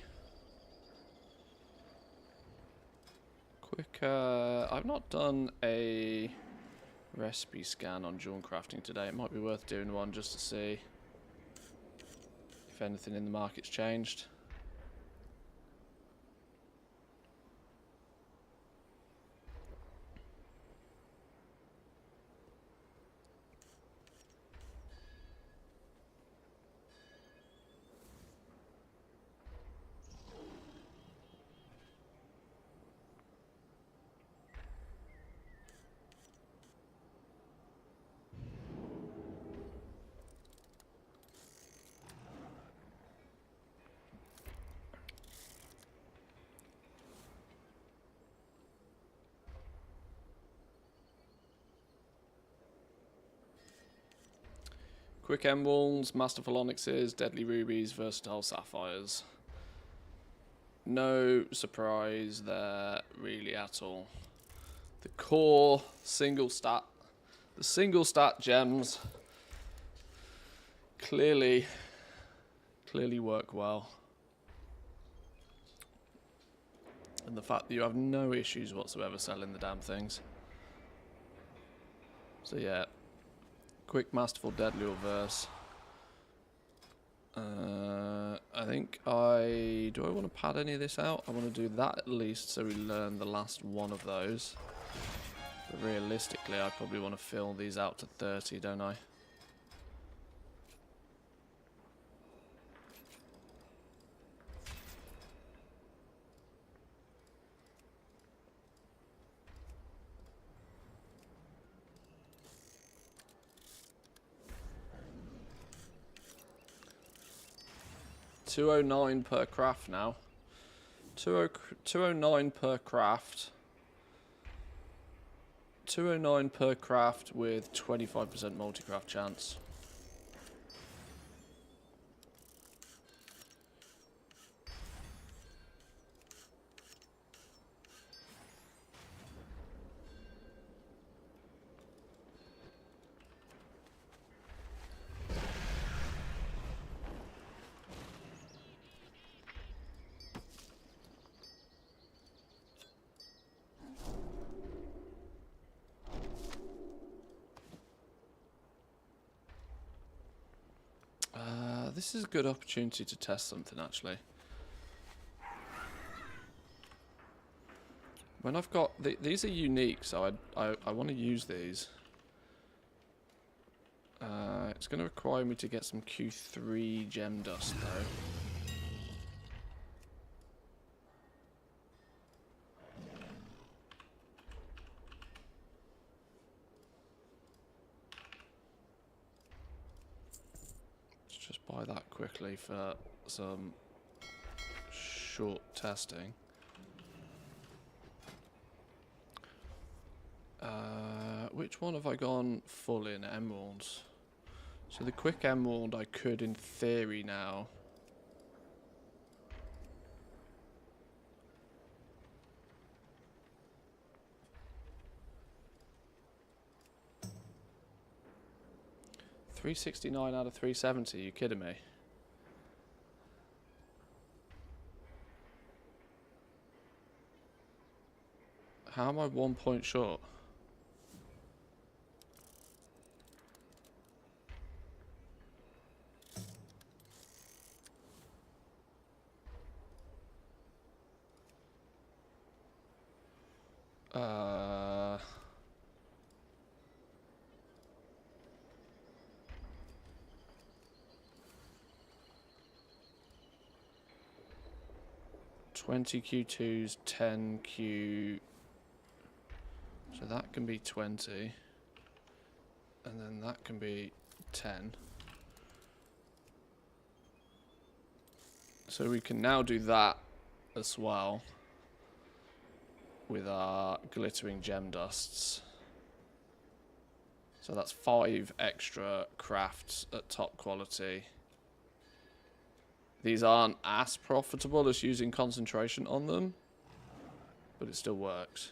[SPEAKER 1] Quick, I've not done a recipe scan on Jawn crafting today. It might be worth doing one just to see if anything in the market's changed. Quick emeralds, masterful onyxes, deadly rubies, versatile sapphires. No surprise there really at all. The core single stat, the single stat gems clearly work well. And the fact that you have no issues whatsoever selling the damn things. So yeah. Quick, masterful, deadly, or verse. I think do I want to pad any of this out? I want to do that at least so we learn the last one of those. But realistically, I probably want to fill these out to 30, don't I? $209 per craft now. 209 per craft. 209 per craft with 25% multi-craft chance. This is a good opportunity to test something, actually. When I've got... these are unique, so I want to use these. It's going to require me to get some Q3 gem dust, though. Just buy that quickly for some short testing. Which one have I gone full in? Emeralds. So the quick emerald I could in theory now. 369 out of 370, you kidding me? How am I 1 point short? Uh... 20 Q2s, 10 Q... So that can be 20. And then that can be 10. So we can now do that as well with our glittering gem dusts. So that's 5 extra crafts at top quality. These aren't as profitable as using concentration on them, but it still works.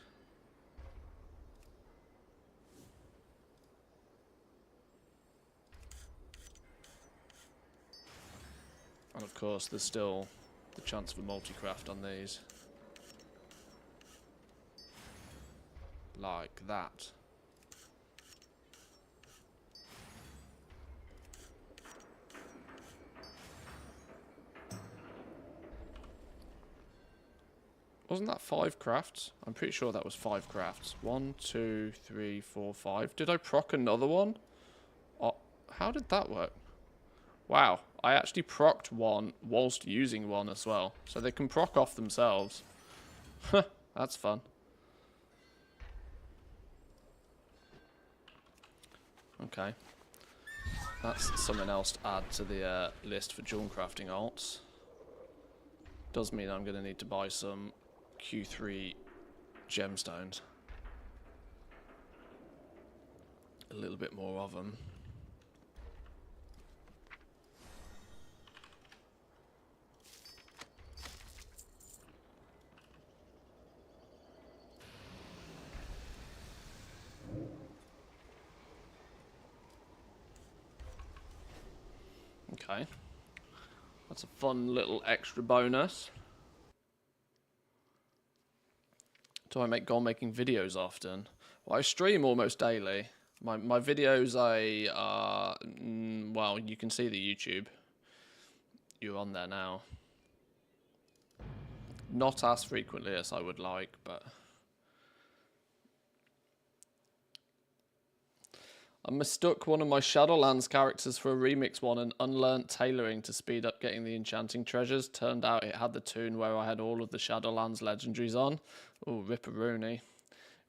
[SPEAKER 1] And of course, there's still the chance for multi-craft on these. Like that. Wasn't that 5 crafts? I'm pretty sure that was 5 crafts. 1, 2, 3, 4, 5. Did I proc another one? Oh, how did that work? Wow, I actually procced one whilst using one as well. So they can proc off themselves. That's fun. Okay. That's something else to add to the list for jewel crafting alts. Does mean I'm going to need to buy some Q3 gemstones. A little bit more of them. Okay. That's a fun little extra bonus. Do I make goal making videos often? Well, I stream almost daily. My videos, well, you can see the YouTube. You're on there now. Not as frequently as I would like, but... I mistook one of my Shadowlands characters for a remix one and unlearnt tailoring to speed up getting the enchanting treasures. Turned out it had the tune where I had all of the Shadowlands legendaries on. Oh, ripperoonie.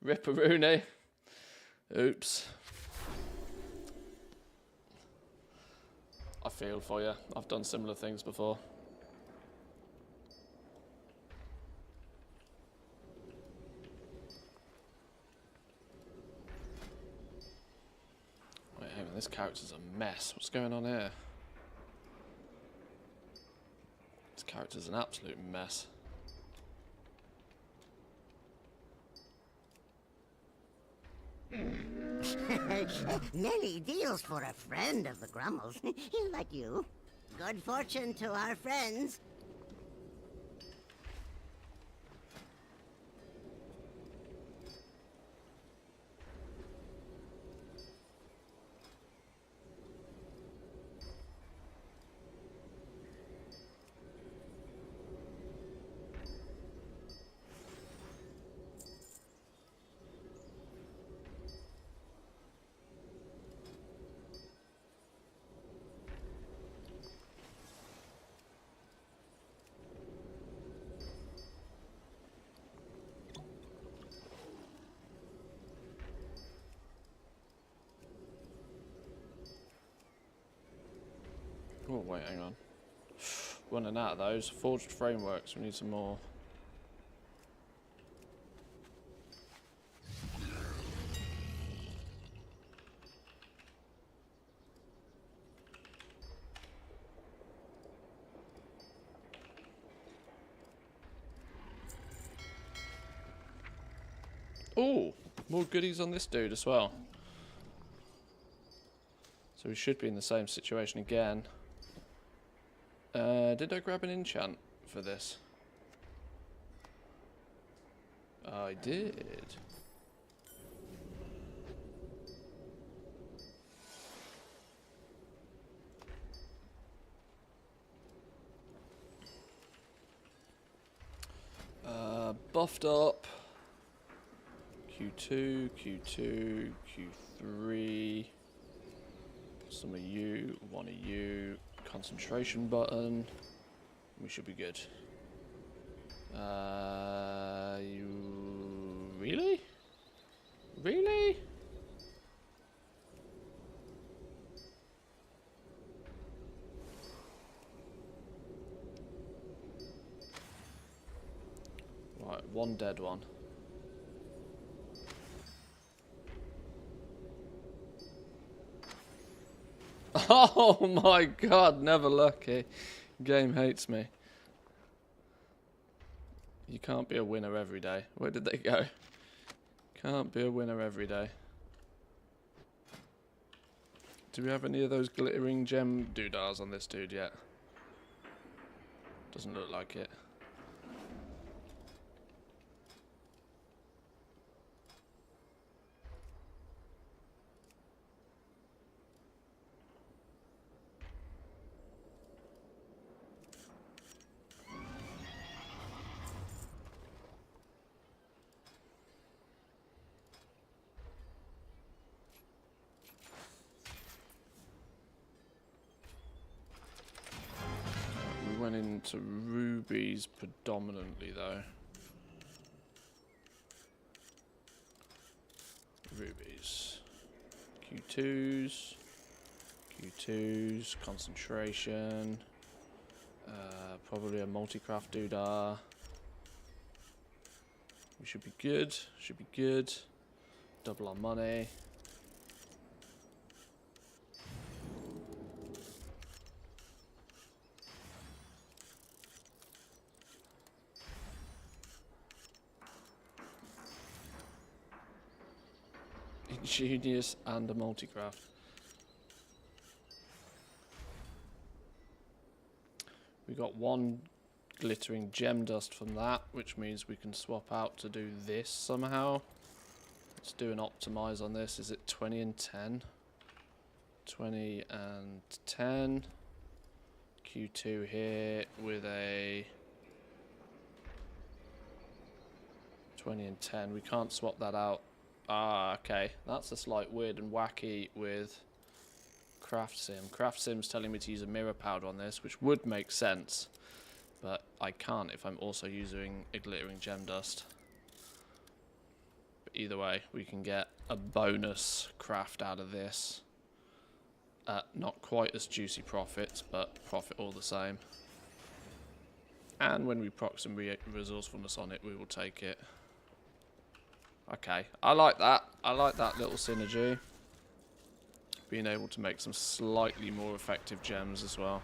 [SPEAKER 1] Ripperoonie. Oops. I feel for you. I've done similar things before. Wait, hang on. This character's a mess. What's going on here? This character's an absolute mess.
[SPEAKER 3] Many deals for a friend of the Grummels. Like you. Good fortune to our friends.
[SPEAKER 1] Oh, wait, hang on. Running out of those. Forged frameworks, we need some more. Oh, more goodies on this dude as well. So So we should be in the same situation again. Did I grab an enchant for this? I did. Buffed up. Q2, Q2, Q3. Some of you, one of you. Concentration button. We should be good. You really? Really? Right, one dead one. Oh my god, never lucky. Game hates me. You can't be a winner every day. Where did they go? Can't be a winner every day. Do we have any of those glittering gem doodahs on this dude yet? Doesn't look like it. We went into rubies predominantly though. Rubies. Q2s. Q2s. Concentration. Probably a multi-craft doodah. We should be good. Should be good. Double our money. Ingenious and a multi-craft. We got one glittering gem dust from that, which means we can swap out to do this somehow. Let's do an optimize on this. Is it 20 and 10? 20 and 10. Q2 here with a 20 and 10. We can't swap that out. Ah, okay. That's a slight weird and wacky with Craft Sim. Craft Sim's telling me to use a mirror powder on this, which would make sense. But I can't if I'm also using a glittering gem dust. But either way, we can get a bonus craft out of this. Not quite as juicy profits, but profit all the same. And when we proc some resourcefulness on it, we will take it. Okay, I like that. I like that little synergy. Being able to make some slightly more effective gems as well.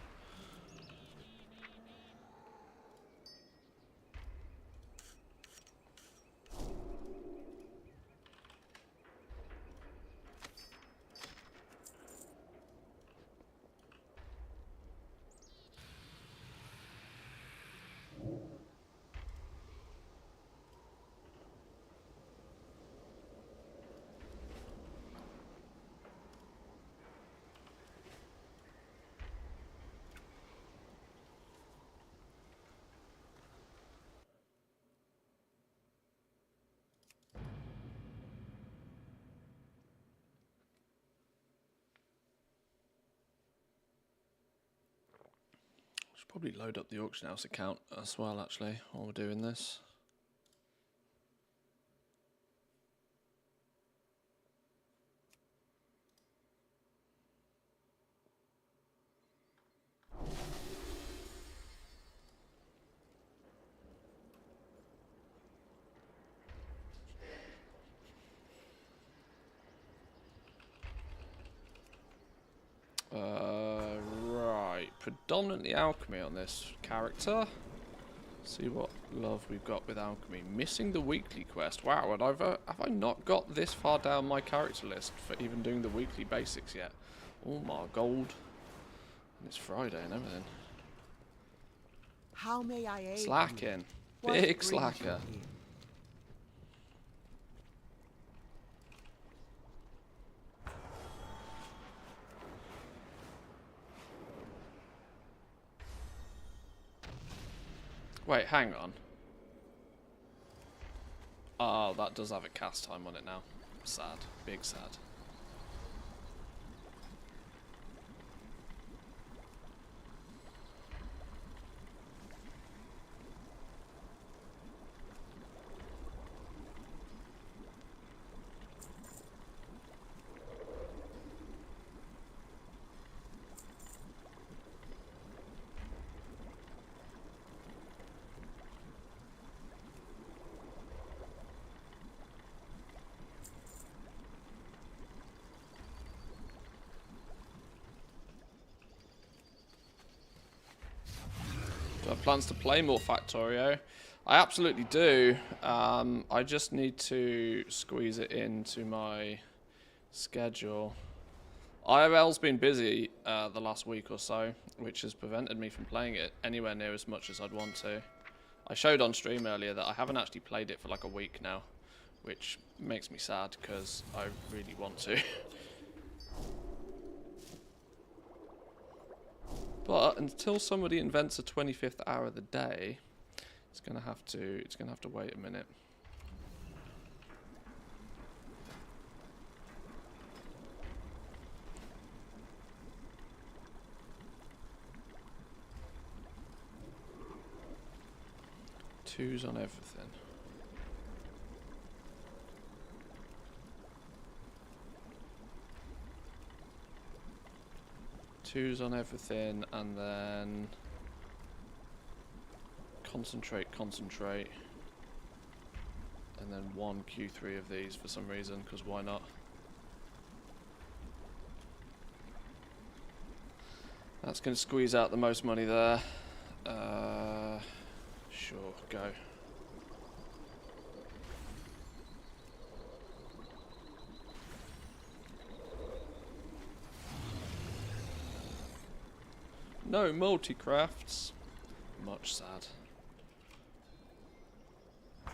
[SPEAKER 1] Probably load up the auction house account as well, actually, while we're doing this. Right, predominantly alchemy on this character. See what love we've got with alchemy. Missing the weekly quest. Wow, and have I not got this far down my character list for even doing the weekly basics yet? All my gold. And it's Friday and everything.
[SPEAKER 4] How may I aid you?
[SPEAKER 1] Slacking.
[SPEAKER 4] What
[SPEAKER 1] Big
[SPEAKER 4] brings you
[SPEAKER 1] slacker.
[SPEAKER 4] here?
[SPEAKER 1] Wait, hang on. Oh, that does have a cast time on it now. Sad. Big sad. Do I have plans to play more Factorio? I absolutely do. I just need to squeeze it into my schedule. IRL's been busy the last week or so, which has prevented me from playing it anywhere near as much as I'd want to. I showed on stream earlier that I haven't actually played it for like a week now, which makes me sad because I really want to. But until somebody invents a 25th hour of the day, it's gonna have to wait a minute. Twos on everything. Twos on everything, and then concentrate, and then one Q3 of these for some reason, because why not? That's going to squeeze out the most money there. Sure, go. No multi-crafts. Much sad. Are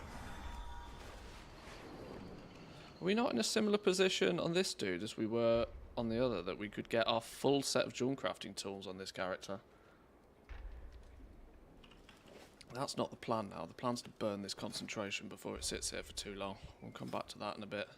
[SPEAKER 1] we not in a similar position on this dude as we were on the other, that we could get our full set of jewel crafting tools on this character? That's not the plan now. The plan's to burn this concentration before it sits here for too long. We'll come back to that in a bit.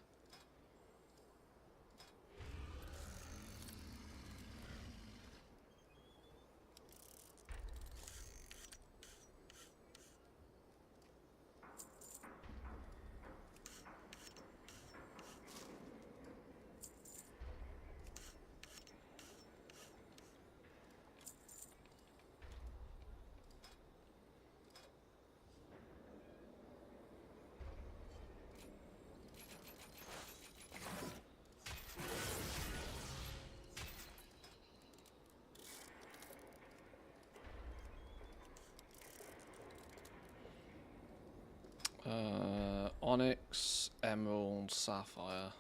[SPEAKER 1] Onyx, emerald, sapphire.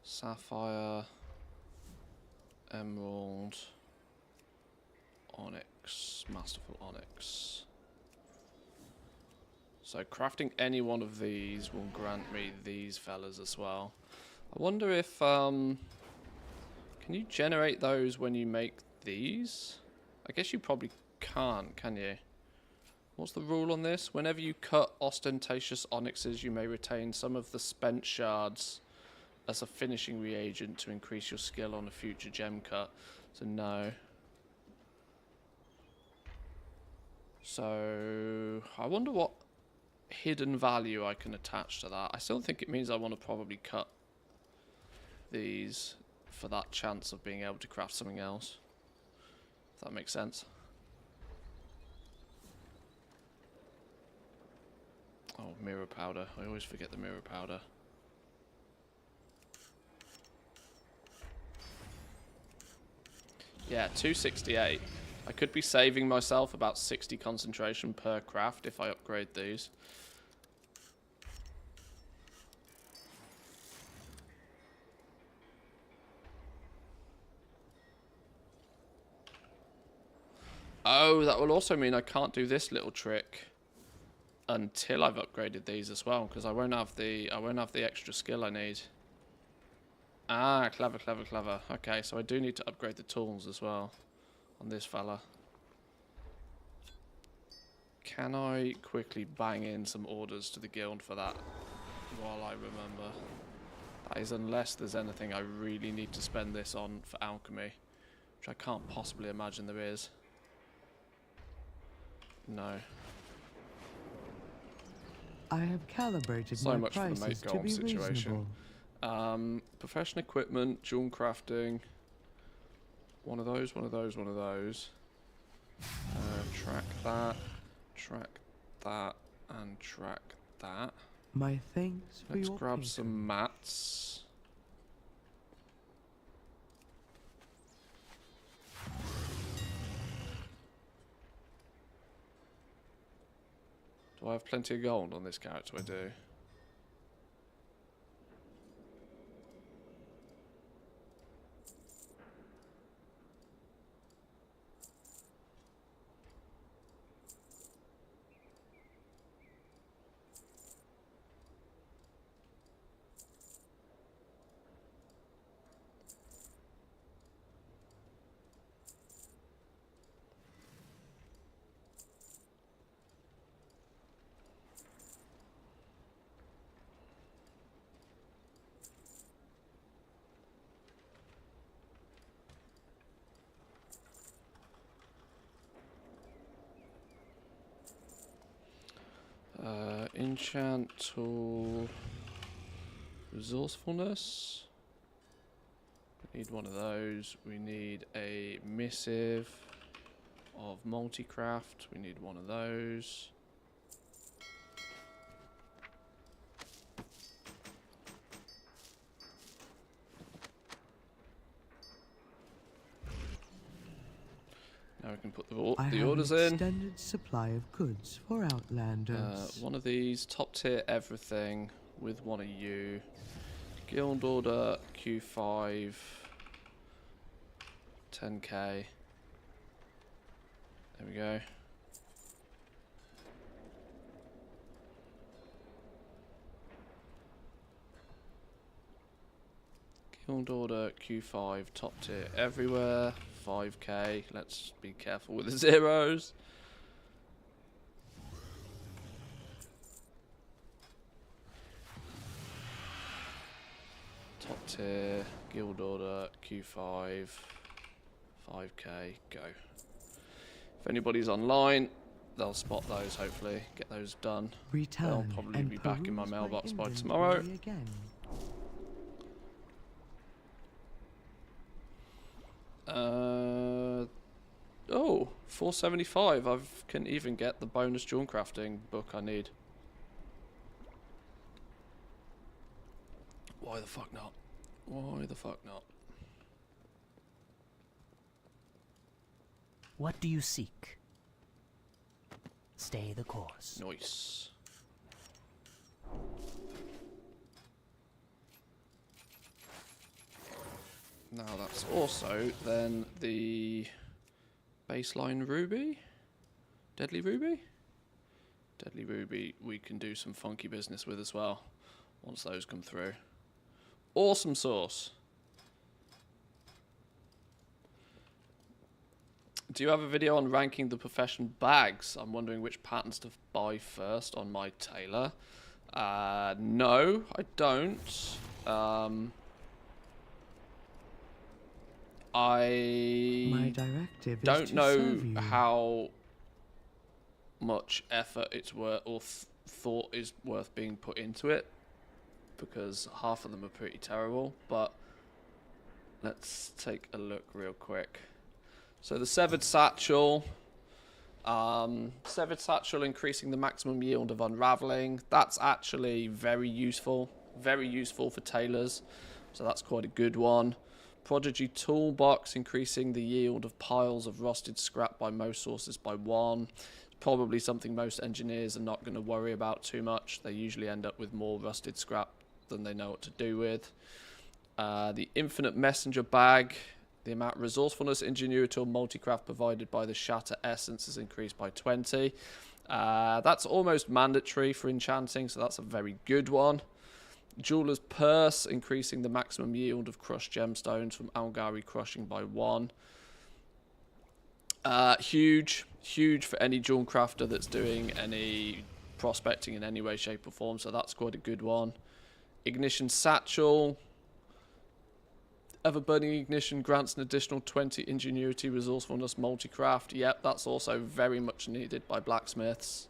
[SPEAKER 1] Sapphire, emerald, onyx, masterful onyx. So crafting any one of these will grant me these fellas as well. I wonder if, can you generate those when you make these? I guess you probably can't, can you? What's the rule on this? Whenever you cut ostentatious onyxes, you may retain some of the spent shards as a finishing reagent to increase your skill on a future gem cut. So no. So I wonder what hidden value I can attach to that. I still think it means I want to probably cut these for that chance of being able to craft something else. If that makes sense. Oh, mirror powder. I always forget the mirror powder. Yeah, 268. I could be saving myself about 60 concentration per craft if I upgrade these. Oh, that will also mean I can't do this little trick until I've upgraded these as well, because I won't have the extra skill I need. Ah, clever, clever, clever. Okay, so I do need to upgrade the tools as well on this fella. Can I quickly bang in some orders to the guild for that while I remember? That is, unless there's anything I really need to spend this on for alchemy, which I can't possibly imagine there is. No.
[SPEAKER 2] I have calibrated
[SPEAKER 1] So
[SPEAKER 2] my
[SPEAKER 1] much for the mate
[SPEAKER 2] prices to
[SPEAKER 1] goal
[SPEAKER 2] be
[SPEAKER 1] situation.
[SPEAKER 2] reasonable.
[SPEAKER 1] Professional equipment, jewel crafting. One of those, one of those, one of those. Track that, and track that.
[SPEAKER 2] My thanks for
[SPEAKER 1] Let's
[SPEAKER 2] your
[SPEAKER 1] grab
[SPEAKER 2] patience.
[SPEAKER 1] some mats. Do I have plenty of gold on this character? I do. Enchant tool, resourcefulness. We need one of those. We need a missive of multi-craft. We need one of those. Now we can put the orders
[SPEAKER 2] I have an
[SPEAKER 1] in.
[SPEAKER 2] extended supply of goods for outlanders.
[SPEAKER 1] One of these, top tier everything with one of you. Guild order Q5, 10k. There we go. Guild order Q5, top tier everywhere, 5k. Let's be careful with the zeros. Top tier, guild order, Q5, 5k, go. If anybody's online, they'll spot those, hopefully, get those done.
[SPEAKER 2] Return
[SPEAKER 1] They'll probably
[SPEAKER 2] and
[SPEAKER 1] be back in my
[SPEAKER 2] peruse
[SPEAKER 1] mailbox by
[SPEAKER 2] inventory
[SPEAKER 1] tomorrow.
[SPEAKER 2] Again.
[SPEAKER 1] Oh, 475. I can even get the bonus jewel crafting book I need. Why the fuck not? Why the fuck not?
[SPEAKER 4] What do you seek? Stay the course.
[SPEAKER 1] Nice. Now that's also then the baseline ruby? Deadly ruby? Deadly ruby we can do some funky business with as well once those come through. Awesome sauce. Do you have a video on ranking the profession bags? I'm wondering which patterns to buy first on my tailor. No, I don't.
[SPEAKER 2] My directive
[SPEAKER 1] don't
[SPEAKER 2] is to
[SPEAKER 1] know
[SPEAKER 2] serve you.
[SPEAKER 1] how much effort it's worth or thought is worth being put into it, because half of them are pretty terrible, but let's take a look real quick. So the severed satchel increasing the maximum yield of unraveling. That's actually very useful for tailors, so that's quite a good one. Prodigy toolbox increasing the yield of piles of rusted scrap by most sources by 1. Probably something most engineers are not going to worry about too much. They usually end up with more rusted scrap than they know what to do with. The infinite messenger bag The amount of resourcefulness, ingenuity, or multicraft provided by the Shatter Essence is increased by 20. That's almost mandatory for enchanting, so that's a very good one. Jeweler's Purse, increasing the maximum yield of crushed gemstones from Algari crushing by 1. Huge for any jewel crafter that's doing any prospecting in any way, shape, or form, so that's quite a good one. Ignition Satchel. Ever burning ignition grants an additional 20 ingenuity, resourcefulness, multicraft. Yep, that's also very much needed by blacksmiths.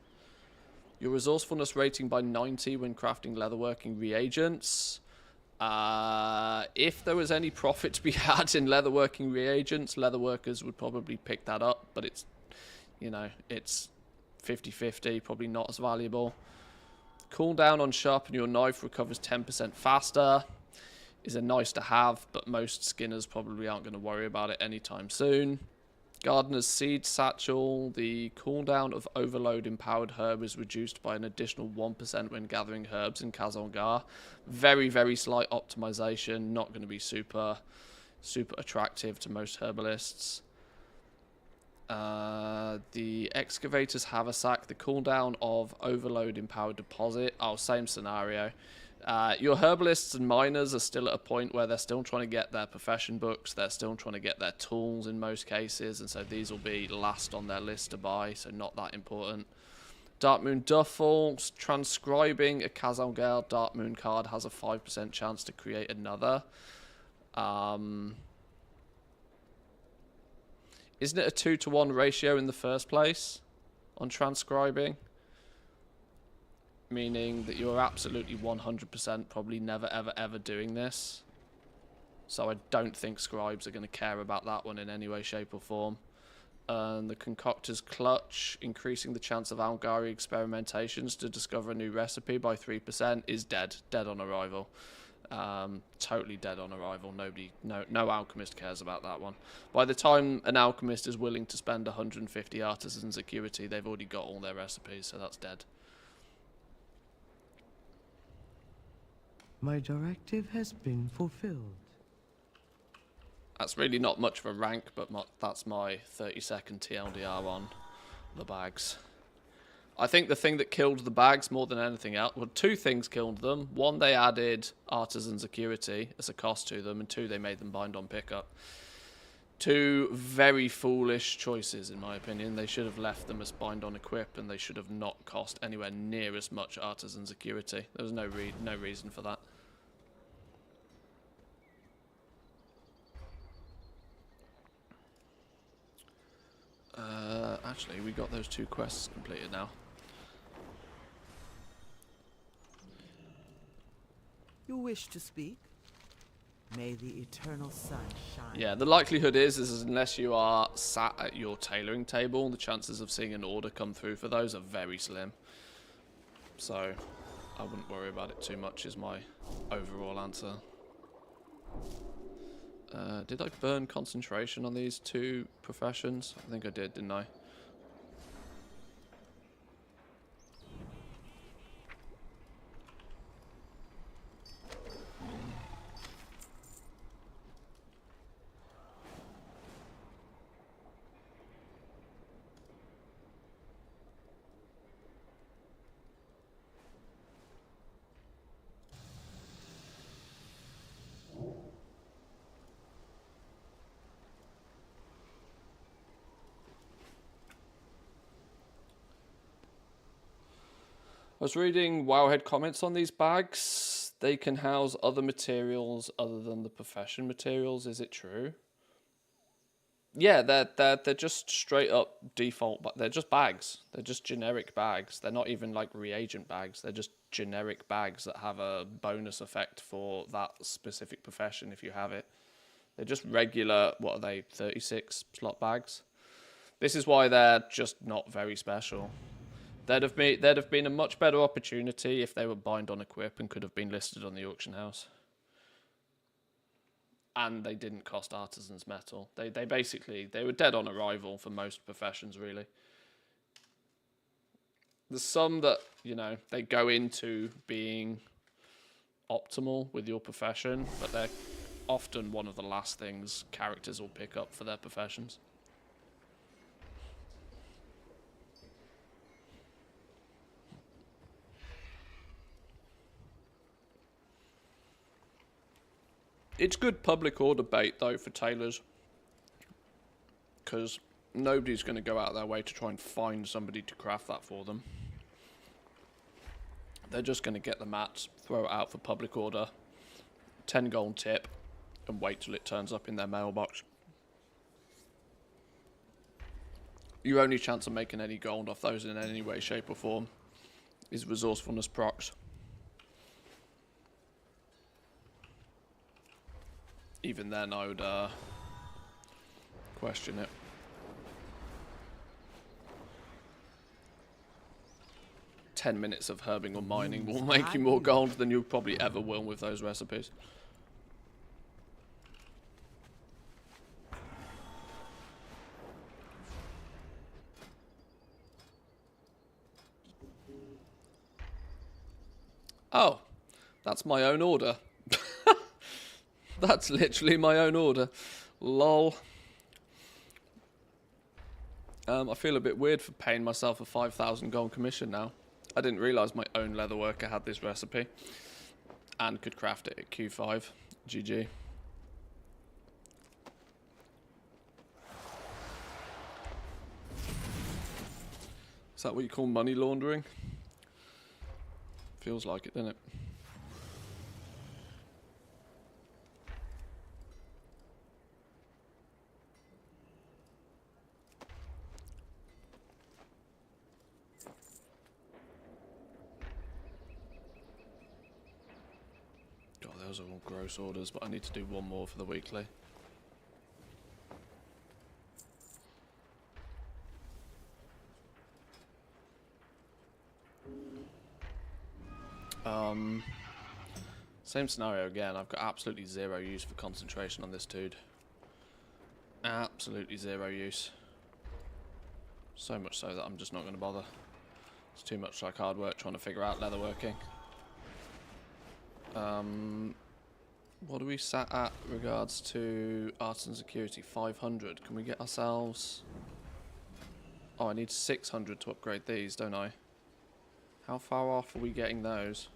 [SPEAKER 1] Your resourcefulness rating by 90 when crafting leatherworking reagents. If there was any profit to be had in leatherworking reagents, leatherworkers would probably pick that up, but it's, you know, it's 50-50, probably not as valuable. Cooldown on sharpen your knife recovers 10% faster. Is a nice to have, but most skinners probably aren't going to worry about it anytime soon. Gardener's Seed Satchel. The cooldown of Overload Empowered Herb is reduced by an additional 1% when gathering herbs in Kazongar. Very, very slight optimization. Not going to be super attractive to most herbalists. The Excavator's Haversack. The cooldown of Overload Empowered Deposit. Oh, same scenario. Your herbalists and miners are still at a point where they're still trying to get their profession books, they're still trying to get their tools in most cases, and so these will be last on their list to buy, so not that important. Dark Moon Duffel. Transcribing a Kazalgale Dark Moon card has a 5% chance to create another. Isn't it a 2-to-1 ratio in the first place on transcribing? Meaning that you're absolutely 100% probably never, ever, ever doing this. So I don't think scribes are going to care about that one in any way, shape, or form. And the Concoctor's Clutch, increasing the chance of Algari experimentations to discover a new recipe by 3%, is dead. Dead on arrival. Totally dead on arrival. No alchemist cares about that one. By the time an alchemist is willing to spend 150 artisan security, they've already got all their recipes, so that's dead.
[SPEAKER 2] My directive has been fulfilled.
[SPEAKER 1] That's really not much of a rank, but that's my 30-second TLDR on the bags. I think the thing that killed the bags more than anything else, well, two things killed them. One, they added artisan security as a cost to them, and two, they made them bind on pickup. Two very foolish choices, in my opinion. They should have left them as bind on equip, and they should have not cost anywhere near as much artisan security. There was no reason for that. Actually, we got those 2 quests completed now.
[SPEAKER 5] You wish to speak? May the eternal sun shine.
[SPEAKER 1] Yeah, the likelihood is unless you are sat at your tailoring table, the chances of seeing an order come through for those are very slim. So, I wouldn't worry about it too much is my overall answer. Did I burn concentration on these 2 professions? I think I did, didn't I? I was reading Wowhead comments on these bags. They can house other materials other than the profession materials. Is it true? Yeah, they're just straight up default, but they're just bags. They're just generic bags. They're not even like reagent bags. They're just generic bags that have a bonus effect for that specific profession if you have it. They're just regular, what are they, 36 slot bags? This is why they're just not very special. There'd have been a much better opportunity if they were bind on equip and could have been listed on the auction house. And they didn't cost artisans metal. They were dead on arrival for most professions, really. There's some that, you know, they go into being optimal with your profession, but often one of the last things characters will pick up for their professions. It's good public order bait, though, for tailors. Because nobody's going to go out of their way to try and find somebody to craft that for them. They're just going to get the mats, throw it out for public order, 10 gold tip, and wait till it turns up in their mailbox. Your only chance of making any gold off those in any way, shape or form is resourcefulness procs. Even then, I would question it. "10 minutes of herbing or mining will make you more gold than you probably ever will with those recipes." Oh, that's my own order. That's literally my own order. Lol. I feel a bit weird for paying myself a 5,000 gold commission now. I didn't realise my own leatherworker had this recipe and could craft it at Q5. GG. Is that what you call money laundering? Feels like it, doesn't it? God, those are all gross orders, but I need to do one more for the weekly. Same scenario again. I've got absolutely zero use for concentration on this dude. Absolutely zero use. So much so that I'm just not going to bother. It's too much like hard work trying to figure out leatherworking. What are we sat at regards to artisan security? 500. Can we get ourselves... Oh, I need 600 to upgrade these, don't I? How far off are we getting those?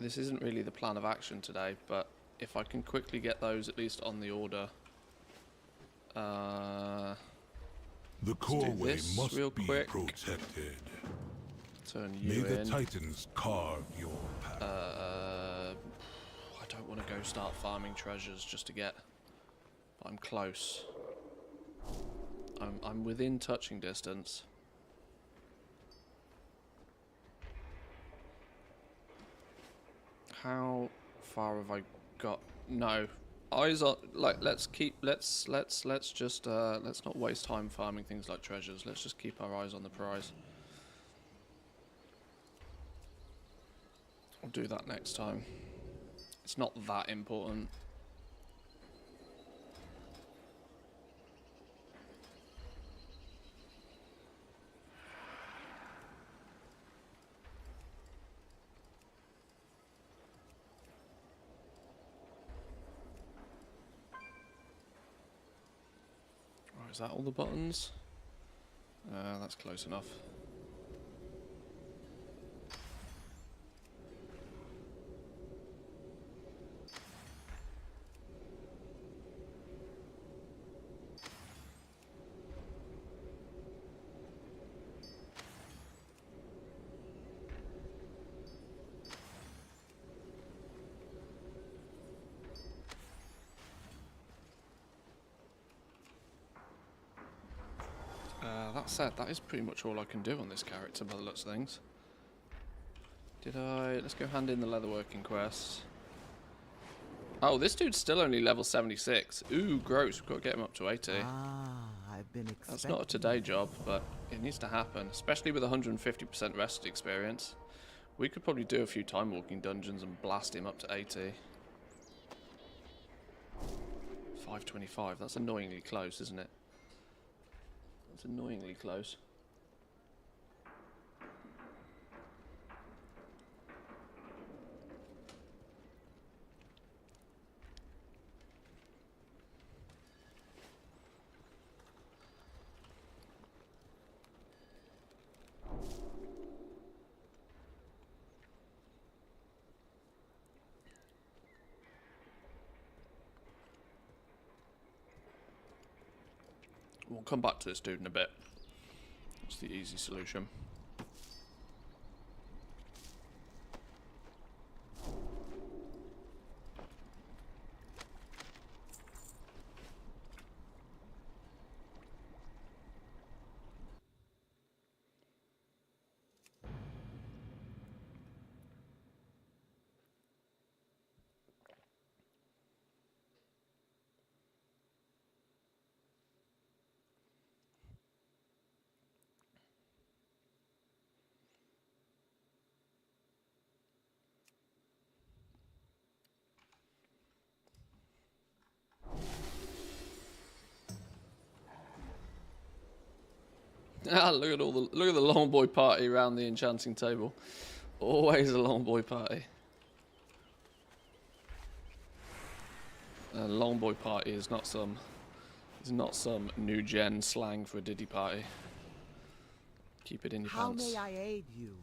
[SPEAKER 1] This isn't really the plan of action today, but if I can quickly get those at least on the order.
[SPEAKER 6] The
[SPEAKER 1] Let's
[SPEAKER 6] core
[SPEAKER 1] do
[SPEAKER 6] way
[SPEAKER 1] this
[SPEAKER 6] must
[SPEAKER 1] real
[SPEAKER 6] be
[SPEAKER 1] quick.
[SPEAKER 6] protected.
[SPEAKER 1] Turn
[SPEAKER 6] May
[SPEAKER 1] you
[SPEAKER 6] the
[SPEAKER 1] in.
[SPEAKER 6] Titans carve your path.
[SPEAKER 1] I don't want to go start farming treasures just to get... I'm close. I'm within touching distance. How far have I got? No. Eyes on, like, let's just let's not waste time farming things like treasures. Let's just keep our eyes on the prize. I'll do that next time. It's not that important. Right, is that all the buttons? That's close enough. That said, that is pretty much all I can do on this character by the looks of things. Did I... Let's go hand in the leatherworking quest. Oh, this dude's still only level 76. Ooh, gross. We've got to get him up to 80.
[SPEAKER 5] I've been expecting.
[SPEAKER 1] That's not a today job, but it needs to happen. Especially with 150% rested experience. We could probably do a few time walking dungeons and blast him up to 80. 525. That's annoyingly close, isn't it? It's annoyingly close. We'll come back to this dude in a bit. What's the easy solution? Ah, look at the long boy party around the enchanting table. Always a long boy party. A long boy party is not some new gen slang for a Diddy party. Keep it in your
[SPEAKER 5] How
[SPEAKER 3] Oh,
[SPEAKER 1] pants.
[SPEAKER 5] may I aid you?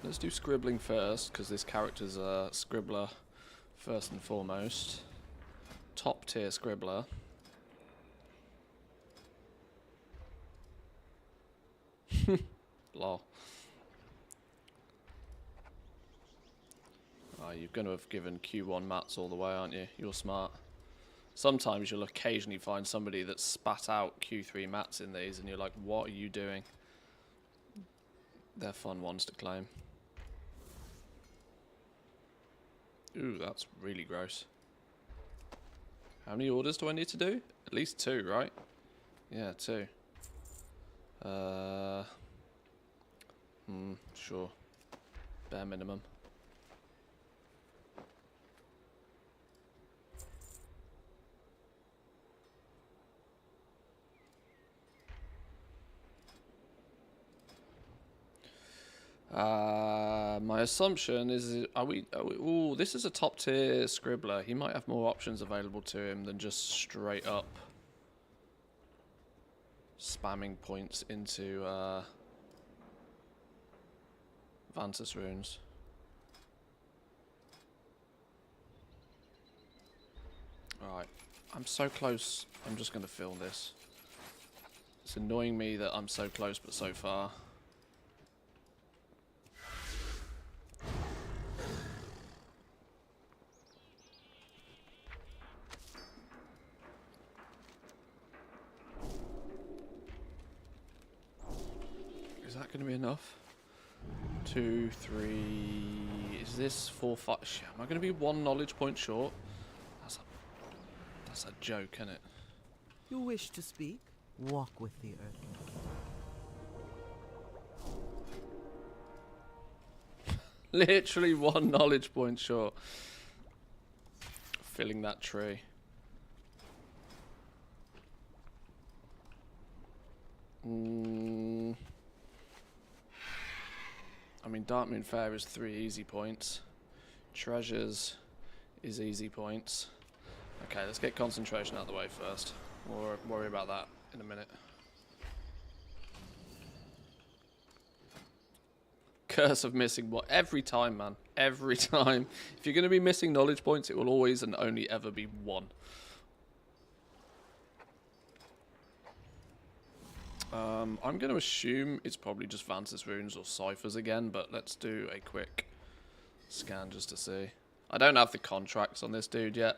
[SPEAKER 1] Let's do scribbling first, because this character's a scribbler first and foremost. Top tier scribbler. Lol. Oh, you're going to have given Q1 mats all the way, aren't you? You're smart. Sometimes you'll occasionally find somebody that spat out Q3 mats in these, and you're like, what are you doing? They're fun ones to claim. Ooh, that's really gross. How many orders do I need to do? At least 2, right? Yeah, 2. Sure. Bare minimum. My assumption is, ooh, this is a top tier scribbler. He might have more options available to him than just straight up spamming points into Vantus runes. Alright, I'm so close. I'm just going to film this. It's annoying me that I'm so close but so far. Is that going to be enough? 2, 3... Is this 4, 5... Shit, am I going to be 1 knowledge point short? That's a joke, isn't it?
[SPEAKER 5] You wish to speak? Walk with the earth.
[SPEAKER 1] Literally 1 knowledge point short. Filling that tree. I mean, Darkmoon Fair is 3 easy points. Treasures is easy points. Okay, let's get concentration out of the way first. We'll worry about that in a minute. Curse of missing what? Every time, man. Every time. If you're going to be missing knowledge points, it will always and only ever be 1. I'm going to assume it's probably just Vantus runes or ciphers again, but let's do a quick scan just to see. I don't have the contracts on this dude yet.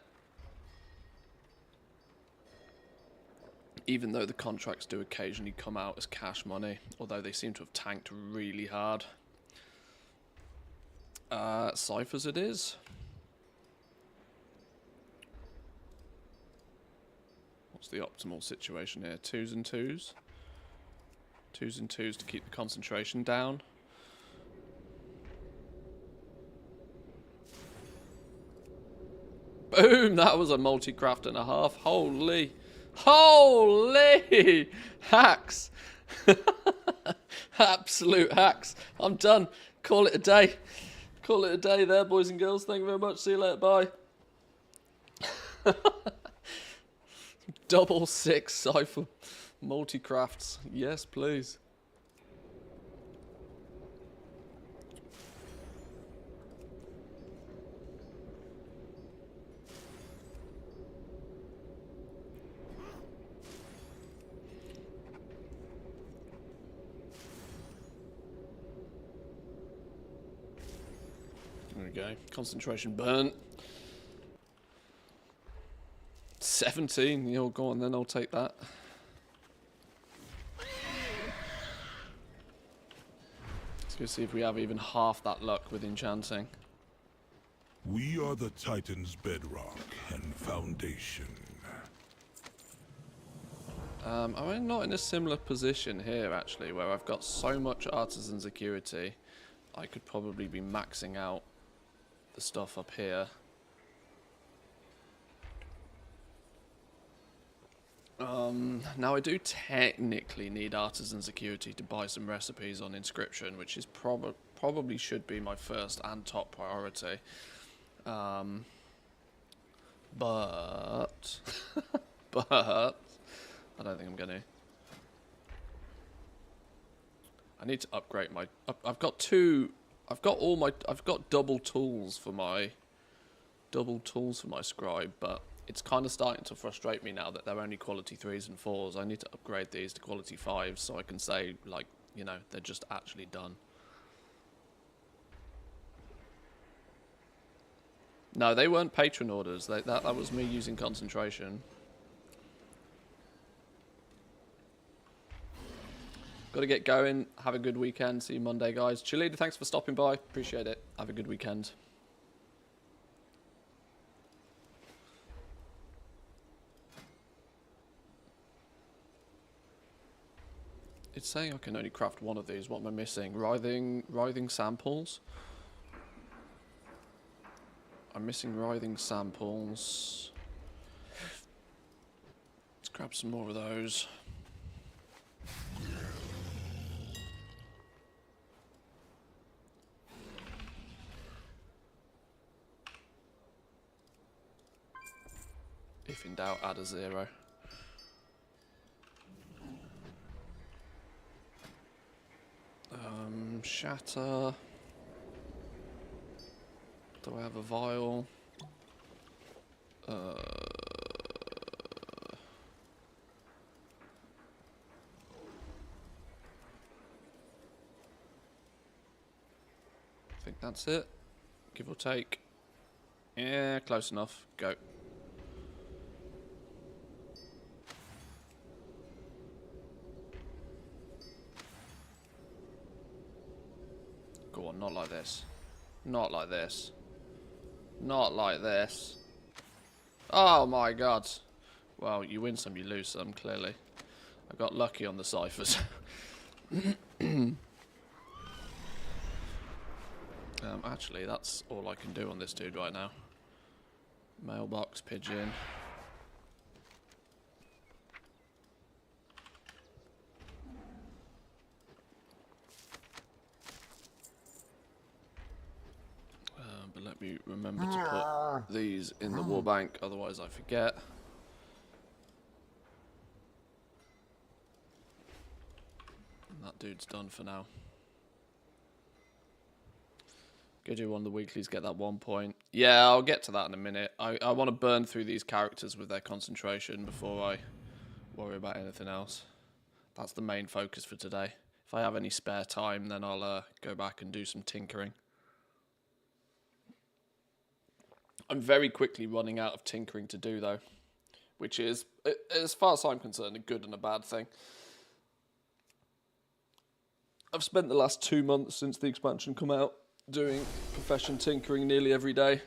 [SPEAKER 1] Even though the contracts do occasionally come out as cash money, although they seem to have tanked really hard. Ciphers it is. What's the optimal situation here? 2s and 2s. 2s and 2s to keep the concentration down. Boom! That was a multi-craft and a half. Holy! Holy! Hacks! Absolute hacks. I'm done. Call it a day. Call it a day there, boys and girls. Thank you very much. See you later. Bye. Double 6 cipher multi-crafts. Yes, please. go. Concentration burn. 17. You'll go on then. I'll take that. Let's go see if we have even half that luck with enchanting.
[SPEAKER 6] We are the Titan's bedrock and foundation.
[SPEAKER 1] I'm not in a similar position here, actually, where I've got so much artisan security. I could probably be maxing out the stuff up here. Now I do technically need artisan security to buy some recipes on inscription, which is probably should be my first and top priority. But I don't think I'm gonna. I need to upgrade my. I've got double tools for my scribe, but it's kind of starting to frustrate me now that they're only quality 3s and 4s. I need to upgrade these to quality 5s so I can say, like, you know, they're just actually done. No, they weren't patron orders. That was me using concentration. Got to get going. Have a good weekend. See you Monday, guys. Cheerleader, thanks for stopping by. Appreciate it. Have a good weekend. It's saying I can only craft one of these. What am I missing? Writhing samples? I'm missing writhing samples. Let's grab some more of those. If in doubt, add a 0. Shatter. Do I have a vial? I think that's it. Give or take. Yeah, close enough. Go. Go on, not like this. Not like this. Not like this. Oh my god. Well, you win some, you lose some, clearly. I got lucky on the ciphers. Actually, that's all I can do on this dude right now. Mailbox, pigeon. But let me remember to put these in the war bank, otherwise I forget. And that dude's done for now. Go do one of the weeklies, get that 1 point. Yeah, I'll get to that in a minute. I want to burn through these characters with their concentration before I worry about anything else. That's the main focus for today. If I have any spare time, then I'll go back and do some tinkering. I'm very quickly running out of tinkering to do, though, which is, as far as I'm concerned, a good and a bad thing. I've spent the last 2 months since the expansion come out doing profession tinkering nearly every day.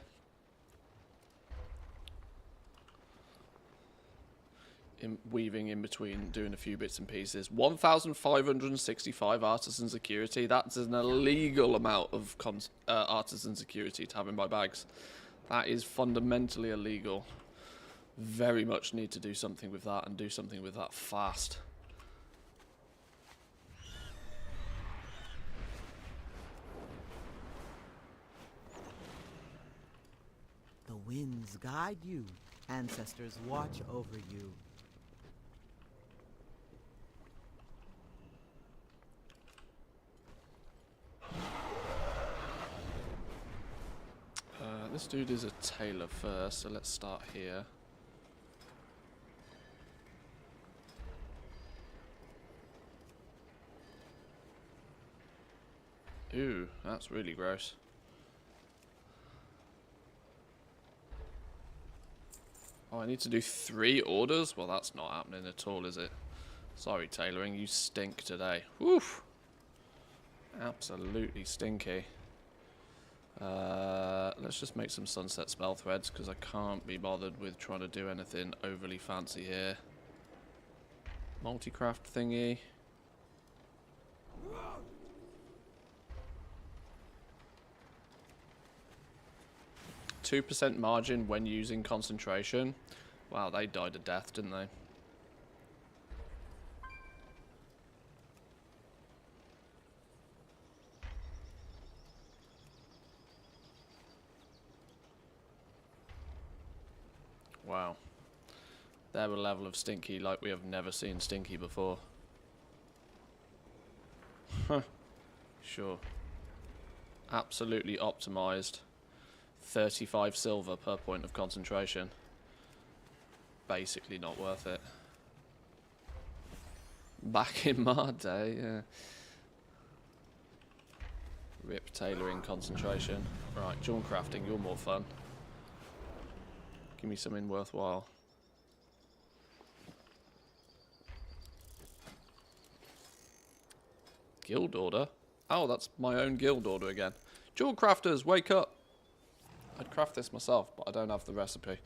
[SPEAKER 1] Weaving in between, doing a few bits and pieces. 1,565 artisan security. That's an illegal amount of artisan security to have in my bags. That is fundamentally illegal. Very much need to do something with that, and do something with that fast.
[SPEAKER 5] The winds guide you. Ancestors watch over you.
[SPEAKER 1] This dude is a tailor first, so let's start here. Ooh, that's really gross. Oh, I need to do 3 orders? Well, that's not happening at all, is it? Sorry, tailoring, you stink today. Woof! Absolutely stinky. Let's just make some sunset spell threads, because I can't be bothered with trying to do anything overly fancy here. Multi-craft thingy. 2% margin when using concentration. Wow, they died a death, didn't they? Wow. They're a level of stinky like we have never seen stinky before. Huh. Sure. Absolutely optimized. 35 silver per point of concentration. Basically not worth it. Back in my day, yeah. Rip tailoring concentration. Right, Jawn crafting, you're more fun. Give me something worthwhile. Guild order? Oh, that's my own guild order again. Jawn crafters, wake up! I'd craft this myself, but I don't have the recipe.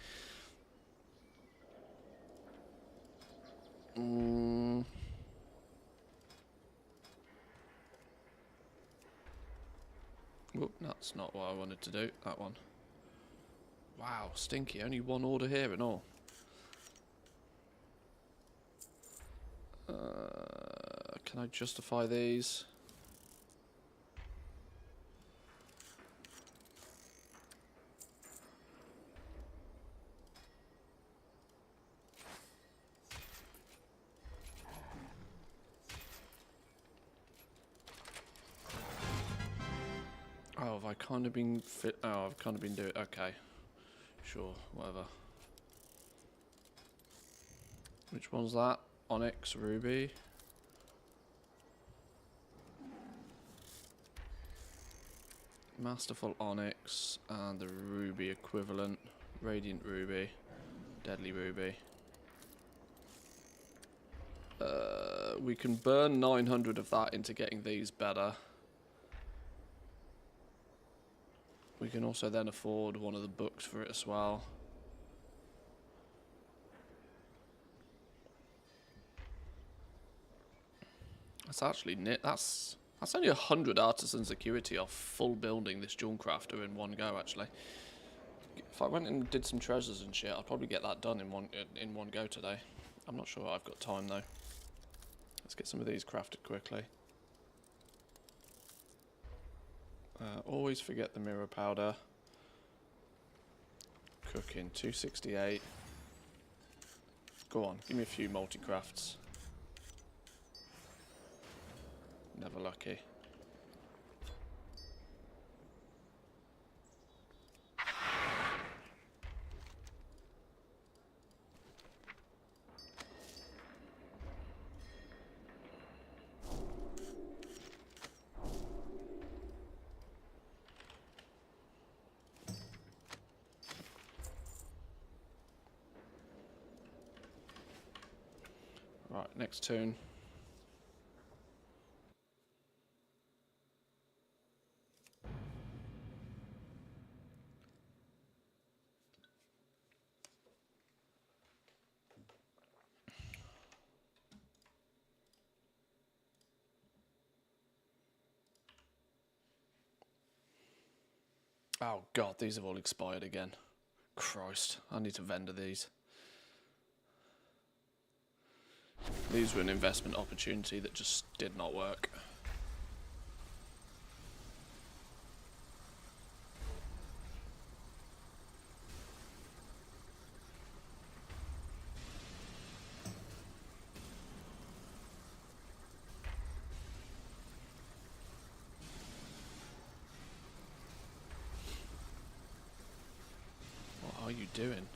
[SPEAKER 1] Whoop, that's not what I wanted to do. That one. Wow, stinky. Only 1 order here and all. Can I justify these? Oh, have I kind of been fit? Oh, I've kind of been doing. Okay, sure, whatever. Which one's that? Onyx, ruby. Masterful onyx and the ruby equivalent. Radiant ruby, deadly ruby. We can burn 900 of that into getting these better. We can also then afford one of the books for it as well. That's actually that's only 100 artisan security off full building this Jawn crafter in one go. Actually, if I went and did some treasures and shit, I'd probably get that done in one go today. I'm not sure I've got time though. Let's get some of these crafted quickly. Always forget the mirror powder. Cooking 268. Go on, give me a few multi-crafts. Never lucky. Right, next tune. Oh god, these have all expired again. Christ, I need to vendor these. These were an investment opportunity that just did not work. What are you doing?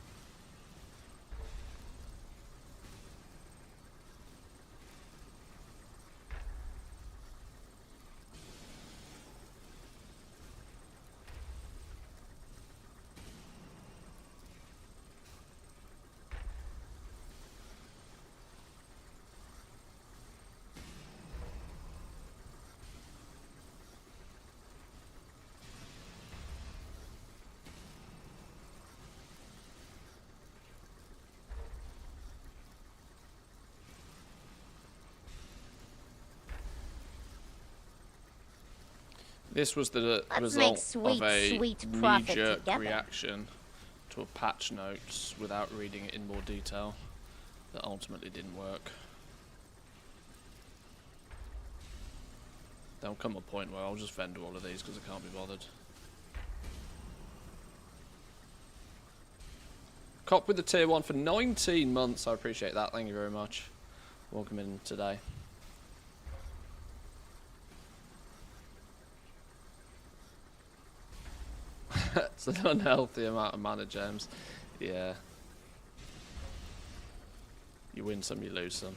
[SPEAKER 1] This was the
[SPEAKER 7] Let's
[SPEAKER 1] result
[SPEAKER 7] make sweet,
[SPEAKER 1] of a
[SPEAKER 7] sweet profit
[SPEAKER 1] knee-jerk
[SPEAKER 7] together.
[SPEAKER 1] reaction to a patch notes without reading it in more detail that ultimately didn't work. There'll come a point where I'll just vendor all of these because I can't be bothered. Cop with the tier 1 for 19 months. I appreciate that. Thank you very much. Welcome in today. It's an unhealthy amount of mana gems. Yeah. You win some, you lose some.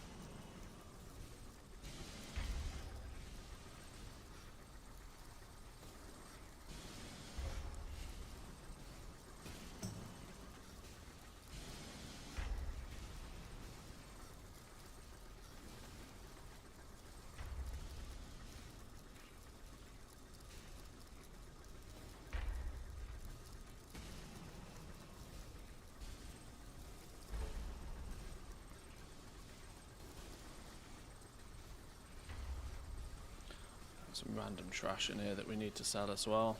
[SPEAKER 1] Some random trash in here that we need to sell as well.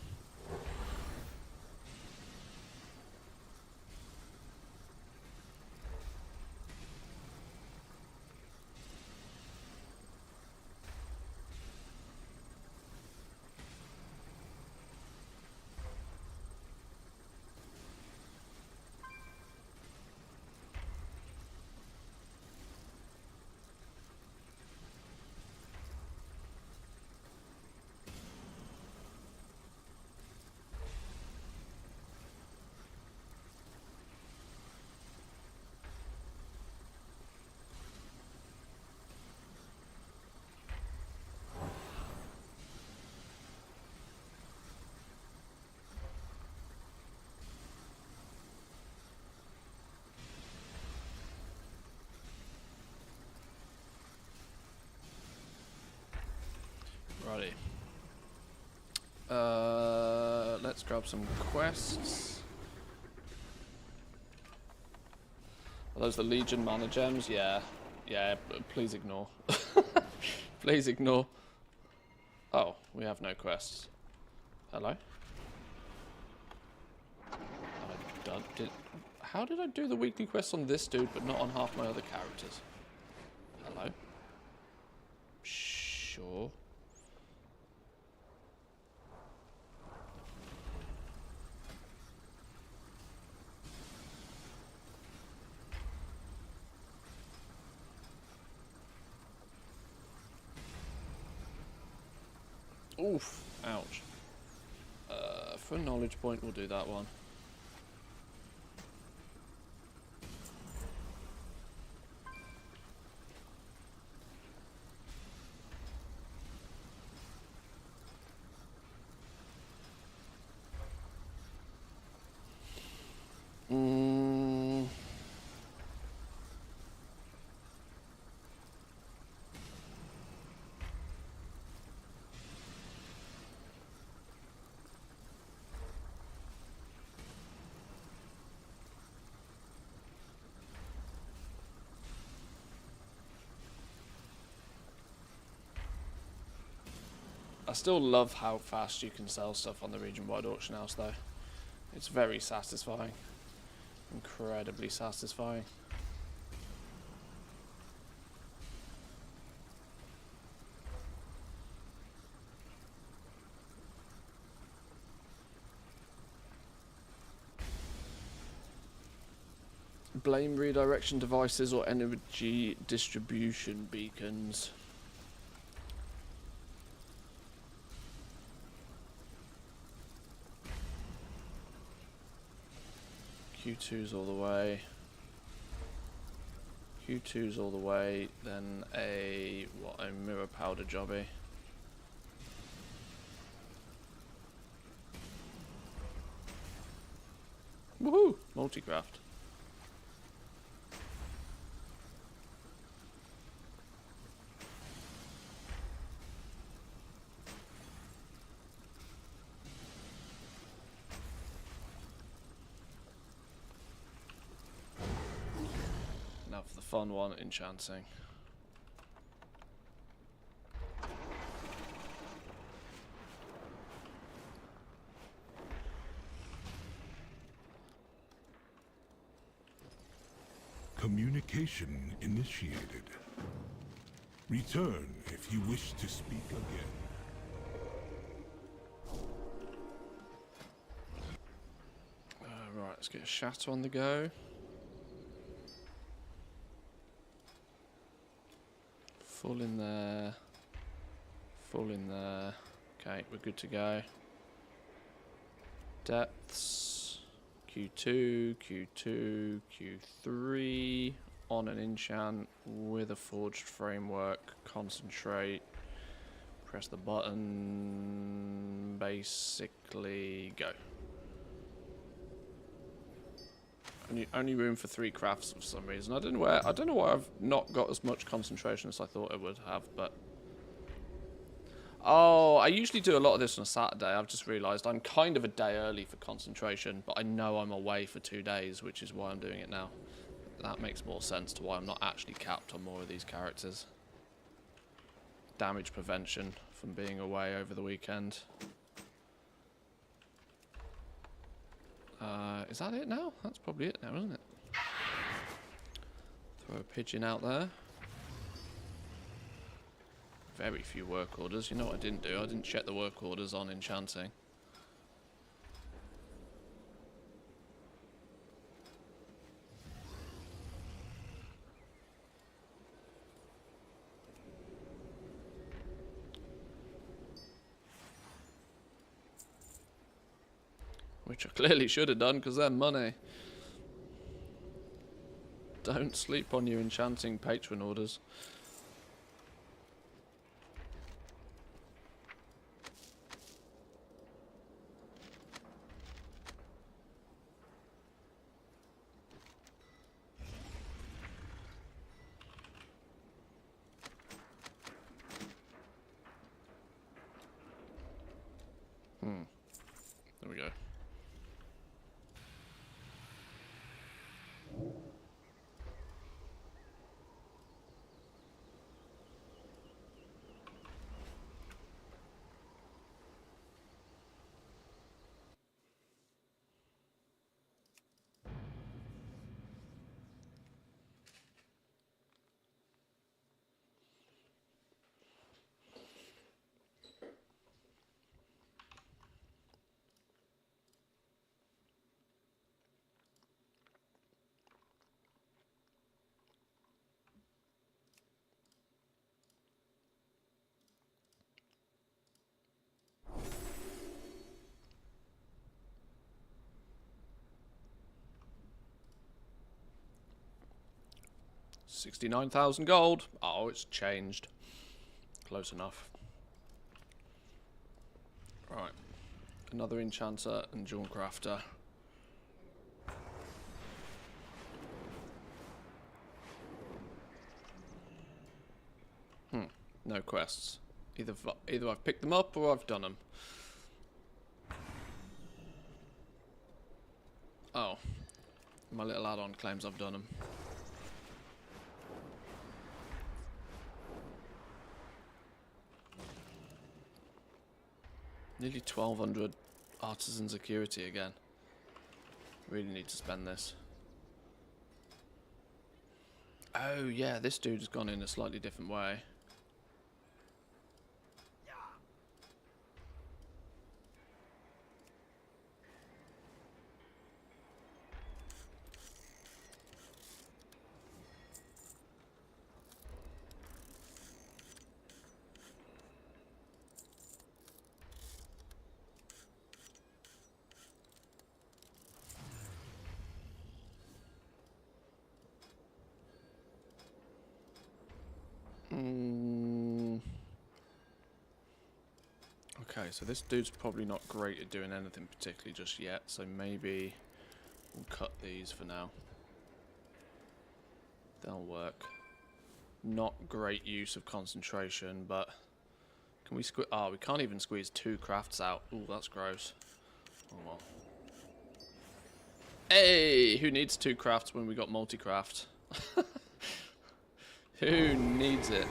[SPEAKER 1] Righty. Let's grab some quests. Are those the Legion mana gems? Yeah. Yeah, please ignore. Please ignore. Oh, we have no quests. Hello? How did I do the weekly quests on this dude but not on half my other characters? Hello? Sure. Oof, ouch. For a knowledge point, we'll do that one. I still love how fast you can sell stuff on the region-wide auction house, though. It's very satisfying. Incredibly satisfying. Blame redirection devices or energy distribution beacons. Q2's all the way. Q2's all the way. Then a mirror powder jobby. Woohoo! Multicraft. Now for the fun one, enchanting.
[SPEAKER 6] Communication initiated. Return if you wish to speak again.
[SPEAKER 1] Right, let's get a shatter on the go. Full in there. Full in there. Okay, we're good to go. Depths. Q2, Q2, Q3. On an enchant with a forged framework. Concentrate. Press the button. Basically, go. Only room for 3 crafts for some reason. I don't know why I've not got as much concentration as I thought I would have, but oh, I usually do a lot of this on a Saturday. I've just realised I'm kind of a day early for concentration, but I know I'm away for 2 days, which is why I'm doing it now. That makes more sense to why I'm not actually capped on more of these characters. Damage prevention from being away over the weekend. Is that it now? That's probably it now, isn't it? Throw a pigeon out there. Very few work orders. You know what I didn't do? I didn't check the work orders on enchanting. Which I clearly should have done, because they're money. Don't sleep on your enchanting patron orders. There we go. $69,000 gold. Oh, it's changed. Close enough. Right. Another enchanter and jewel crafter. No quests. Either I've picked them up or I've done them. Oh. My little add-on claims I've done them. Nearly 1,200 artisan security again. Really need to spend this. Oh yeah, this dude's gone in a slightly different way. Okay, so this dude's probably not great at doing anything particularly just yet, so maybe we'll cut these for now. They'll work. Not great use of concentration, but can we squeeze? Oh, we can't even squeeze 2 crafts out. Ooh, that's gross. Oh well. Hey, who needs 2 crafts when we got multi-craft? Who needs it?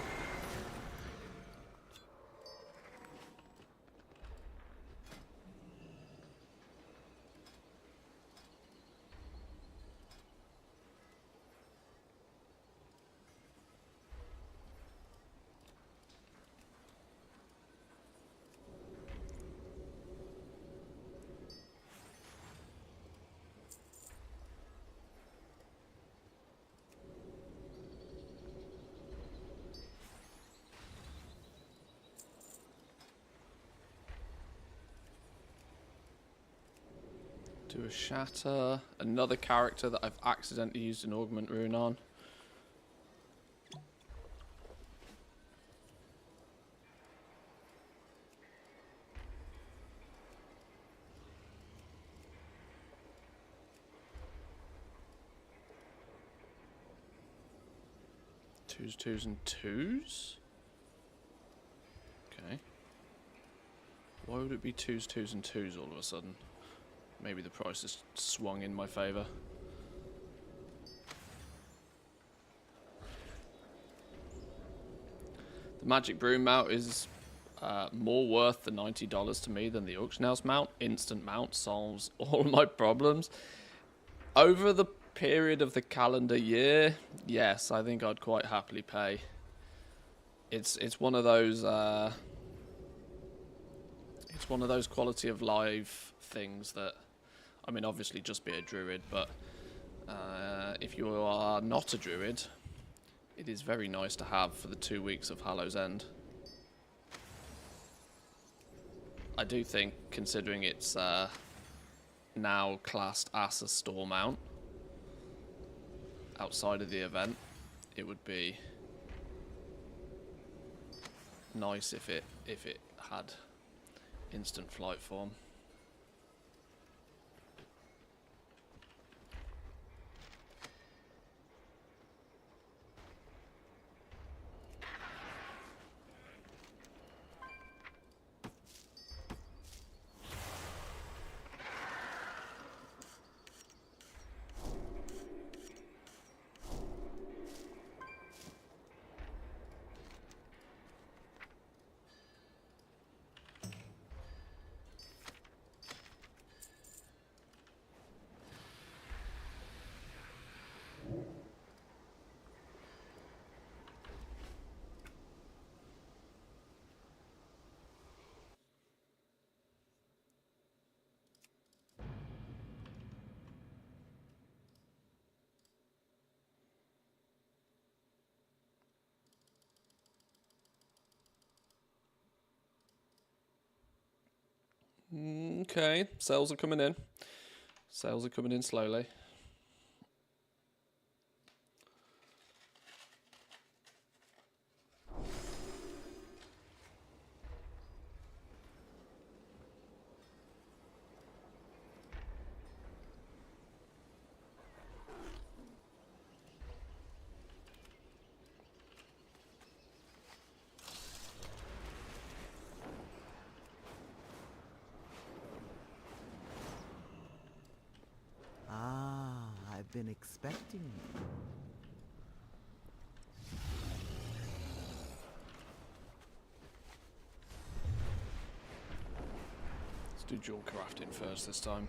[SPEAKER 1] Do a shatter. Another character that I've accidentally used an augment rune on. Twos, and twos? Okay. Why would it be twos, and twos all of a sudden? Maybe the price has swung in my favour. The Magic Broom mount is more worth the $90 to me than the Auction House mount. Instant mount solves all my problems. Over the period of the calendar year, yes, I think I'd quite happily pay. It's one of those quality of life things that, I mean, obviously just be a druid, but if you are not a druid, it is very nice to have for the 2 weeks of Hallow's End. I do think, considering it's now classed as a store mount outside of the event, it would be nice if it had instant flight form. Okay, sales are coming in. Sales are coming in slowly.
[SPEAKER 5] I've been expecting you.
[SPEAKER 1] Let's do dual crafting first this time.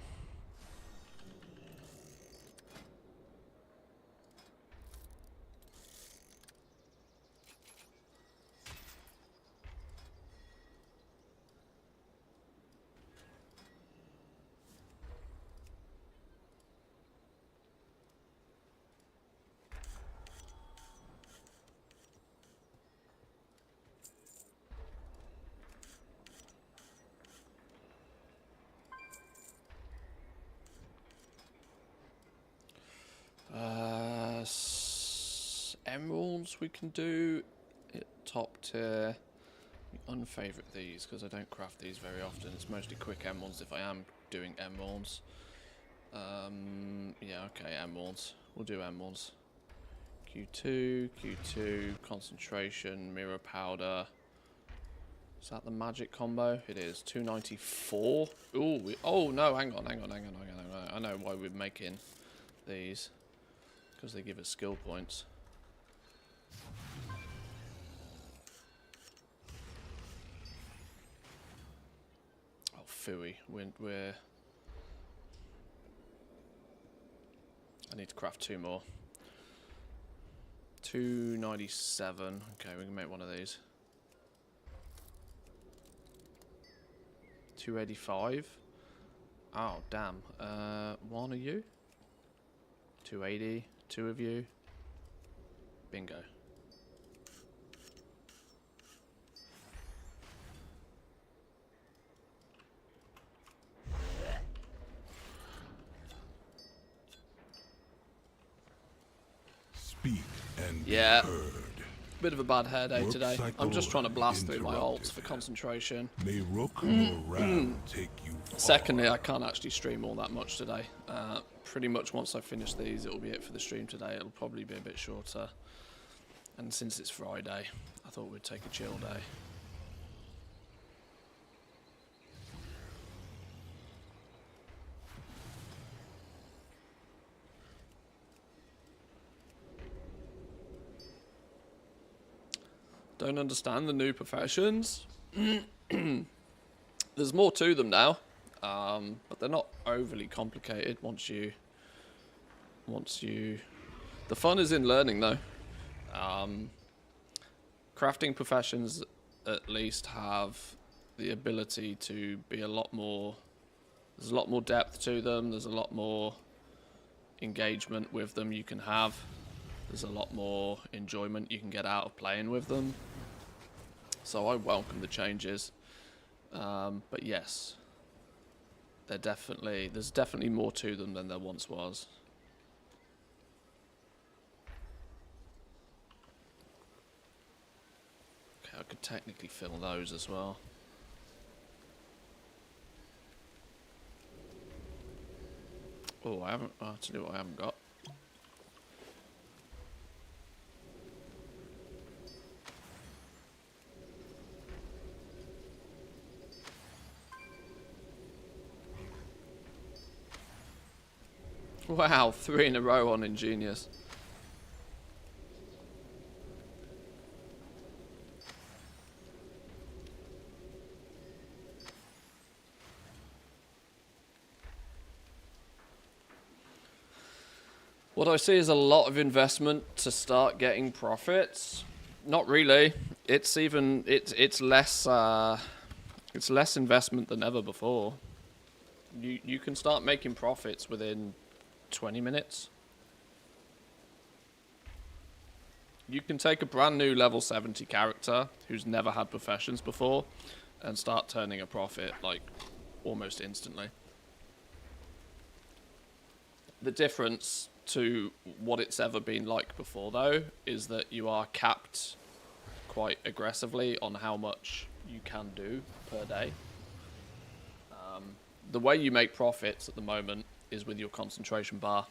[SPEAKER 1] Emeralds we can do at top tier. Unfavorite these because I don't craft these very often. It's mostly quick emeralds if I am doing emeralds. Yeah, okay, emeralds. We'll do emeralds. Q2, concentration, mirror powder. Is that the magic combo? It is. 294. Ooh, oh no, hang on. I know why we're making these. Because they give us skill points. Oh, phooey. We're... I need to craft 2 more. 297. Okay, we can make one of these. 285. Oh, damn. One of you? 280. 2 of you. Bingo.
[SPEAKER 6] speak and be
[SPEAKER 1] Yeah.
[SPEAKER 6] heard.
[SPEAKER 1] Bit of a bad hair day
[SPEAKER 6] Work
[SPEAKER 1] today. I'm just trying to blast through my
[SPEAKER 6] interrupted.
[SPEAKER 1] ults for concentration.
[SPEAKER 6] May Rook nor Ram take you far.
[SPEAKER 1] Secondly, I can't actually stream all that much today. Pretty much once I finish these, it'll be it for the stream today. It'll probably be a bit shorter. And since it's Friday, I thought we'd take a chill day. Don't understand the new professions. There's more to them now, but they're not overly complicated once you. The fun is in learning, though. Crafting professions at least have the ability to be a lot more. There's a lot more depth to them. There's a lot more engagement with them you can have. There's a lot more enjoyment you can get out of playing with them. So I welcome the changes. But yes, there's definitely more to them than there once was. Okay, I could technically fill those as well. Oh, I haven't. I'll tell you what I haven't got. Wow, 3 in a row on Ingenious. What I see is a lot of investment to start getting profits. Not really. It's less investment than ever before. You can start making profits within 20 minutes. You can take a brand new level 70 character who's never had professions before and start turning a profit like almost instantly. The difference to what it's ever been like before, though, is that you are capped quite aggressively on how much you can do per day. The way you make profits at the moment is with your concentration bar.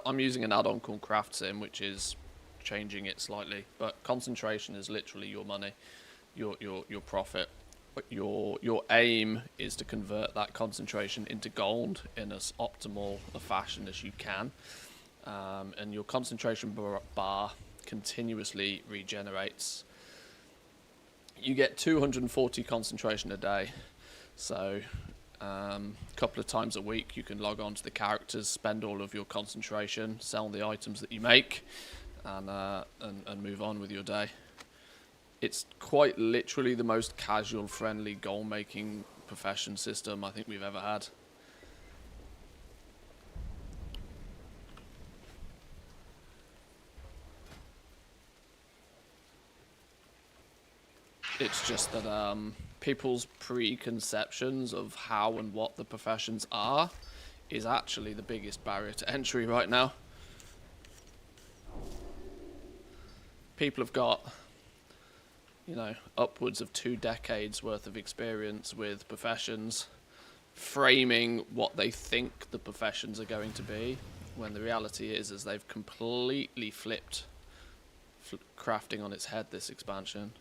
[SPEAKER 1] I'm using an add-on called Craft Sim, which is changing it slightly, but concentration is literally your money, your profit. But your aim is to convert that concentration into gold in as optimal a fashion as you can. And your concentration bar continuously regenerates. You get 240 concentration a day, so a couple of times a week you can log on to the characters, spend all of your concentration, sell the items that you make, and move on with your day. It's quite literally the most casual, friendly, goal-making profession system I think we've ever had. It's just that people's preconceptions of how and what the professions are is actually the biggest barrier to entry right now. People have got, you know, upwards of 2 decades worth of experience with professions, framing what they think the professions are going to be, when the reality is they've completely flipped crafting on its head this expansion.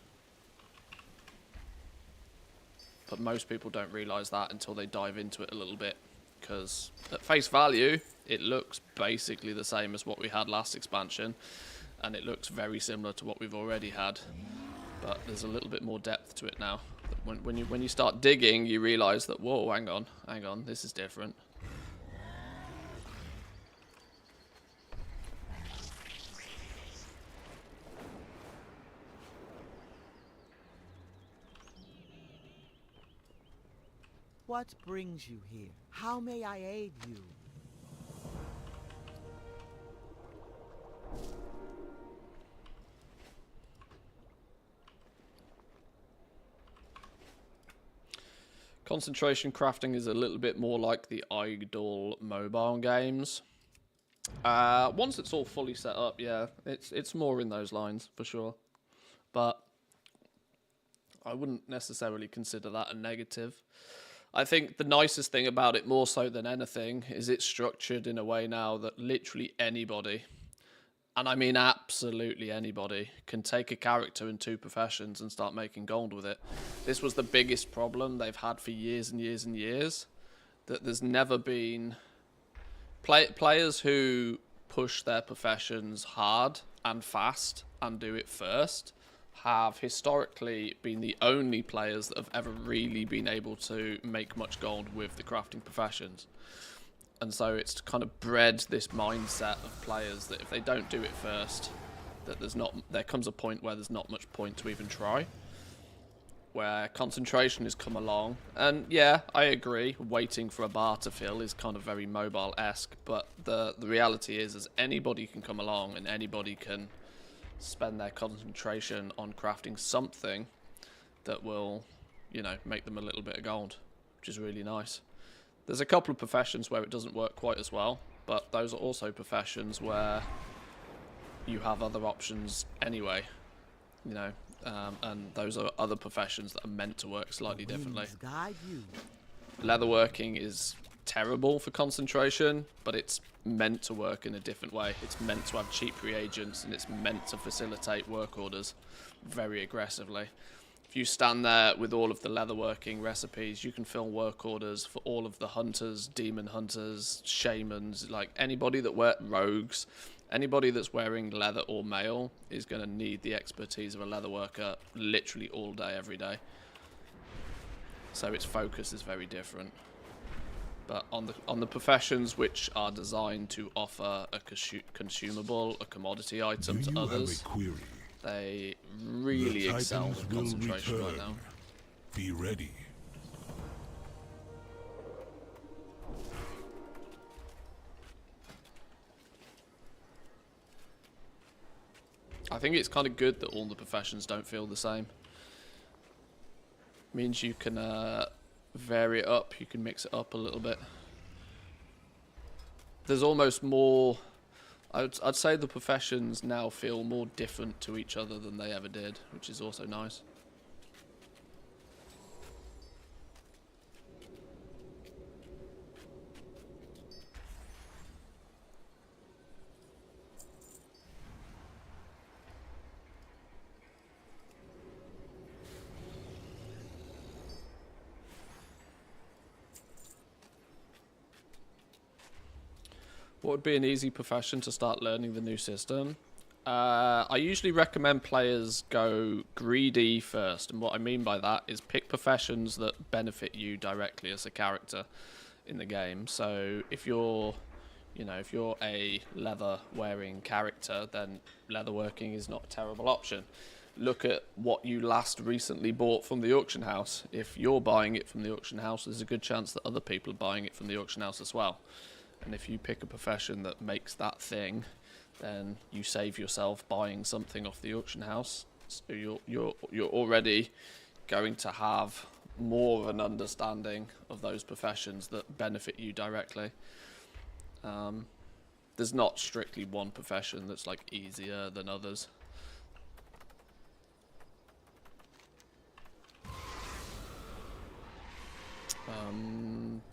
[SPEAKER 1] But most people don't realise that until they dive into it a little bit, because at face value it looks basically the same as what we had last expansion, and it looks very similar to what we've already had, but there's a little bit more depth to it now. When you start digging, you realise that, whoa, hang on, this is different.
[SPEAKER 5] What brings you here? How may I aid you?
[SPEAKER 1] Concentration crafting is a little bit more like the idle mobile games. Once it's all fully set up, yeah, it's more in those lines for sure. But I wouldn't necessarily consider that a negative. I think the nicest thing about it, more so than anything, is it's structured in a way now that literally anybody, and I mean absolutely anybody, can take a character in 2 professions and start making gold with it. This was the biggest problem they've had for years and years and years, that there's never been players who push their professions hard and fast and do it first have historically been the only players that have ever really been able to make much gold with the crafting professions. And so it's kind of bred this mindset of players that if they don't do it first, that there comes a point where there's not much point to even try. Where concentration has come along, and yeah, I agree, waiting for a bar to fill is kind of very mobile-esque, but the reality is anybody can come along and anybody can spend their concentration on crafting something that will, you know, make them a little bit of gold, which is really nice. There's a couple of professions where it doesn't work quite as well, but those are also professions where you have other options anyway, you know, and those are other professions that are meant to work slightly differently.
[SPEAKER 5] Guide you.
[SPEAKER 1] Leatherworking is terrible for concentration, but it's meant to work in a different way. It's meant to have cheap reagents, and it's meant to facilitate work orders very aggressively. If you stand there with all of the leatherworking recipes, you can fill work orders for all of the hunters, demon hunters, shamans, like anybody that rogues. Anybody that's wearing leather or mail is going to need the expertise of a leatherworker literally all day, every day. So its focus is very different. But on the professions which are designed to offer a consumable, a commodity item to others, they really excel with concentration right now.
[SPEAKER 6] Be ready.
[SPEAKER 1] I think it's kind of good that all the professions don't feel the same. Means you can vary it up, you can mix it up a little bit. There's almost more, I'd say the professions now feel more different to each other than they ever did, which is also nice. What would be an easy profession to start learning the new system? I usually recommend players go greedy first, and what I mean by that is pick professions that benefit you directly as a character in the game. So if you're, if you're a leather-wearing character, then leatherworking is not a terrible option. Look at what you last recently bought from the auction house. If you're buying it from the auction house, there's a good chance that other people are buying it from the auction house as well. And if you pick a profession that makes that thing, then you save yourself buying something off the auction house. So you're already going to have more of an understanding of those professions that benefit you directly. There's not strictly one profession that's like easier than others.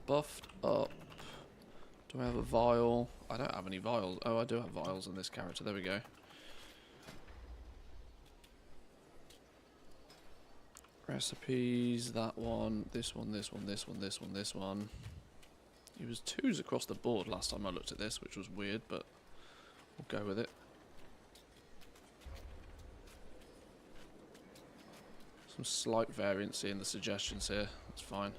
[SPEAKER 1] Buffed up. Do I have a vial? I don't have any vials. Oh, I do have vials in this character. There we go. Recipes, that one, this one, this one, this one, this one, this one. It was 2s across the board last time I looked at this, which was weird, but we'll go with it. Some slight variancy in the suggestions here. That's fine.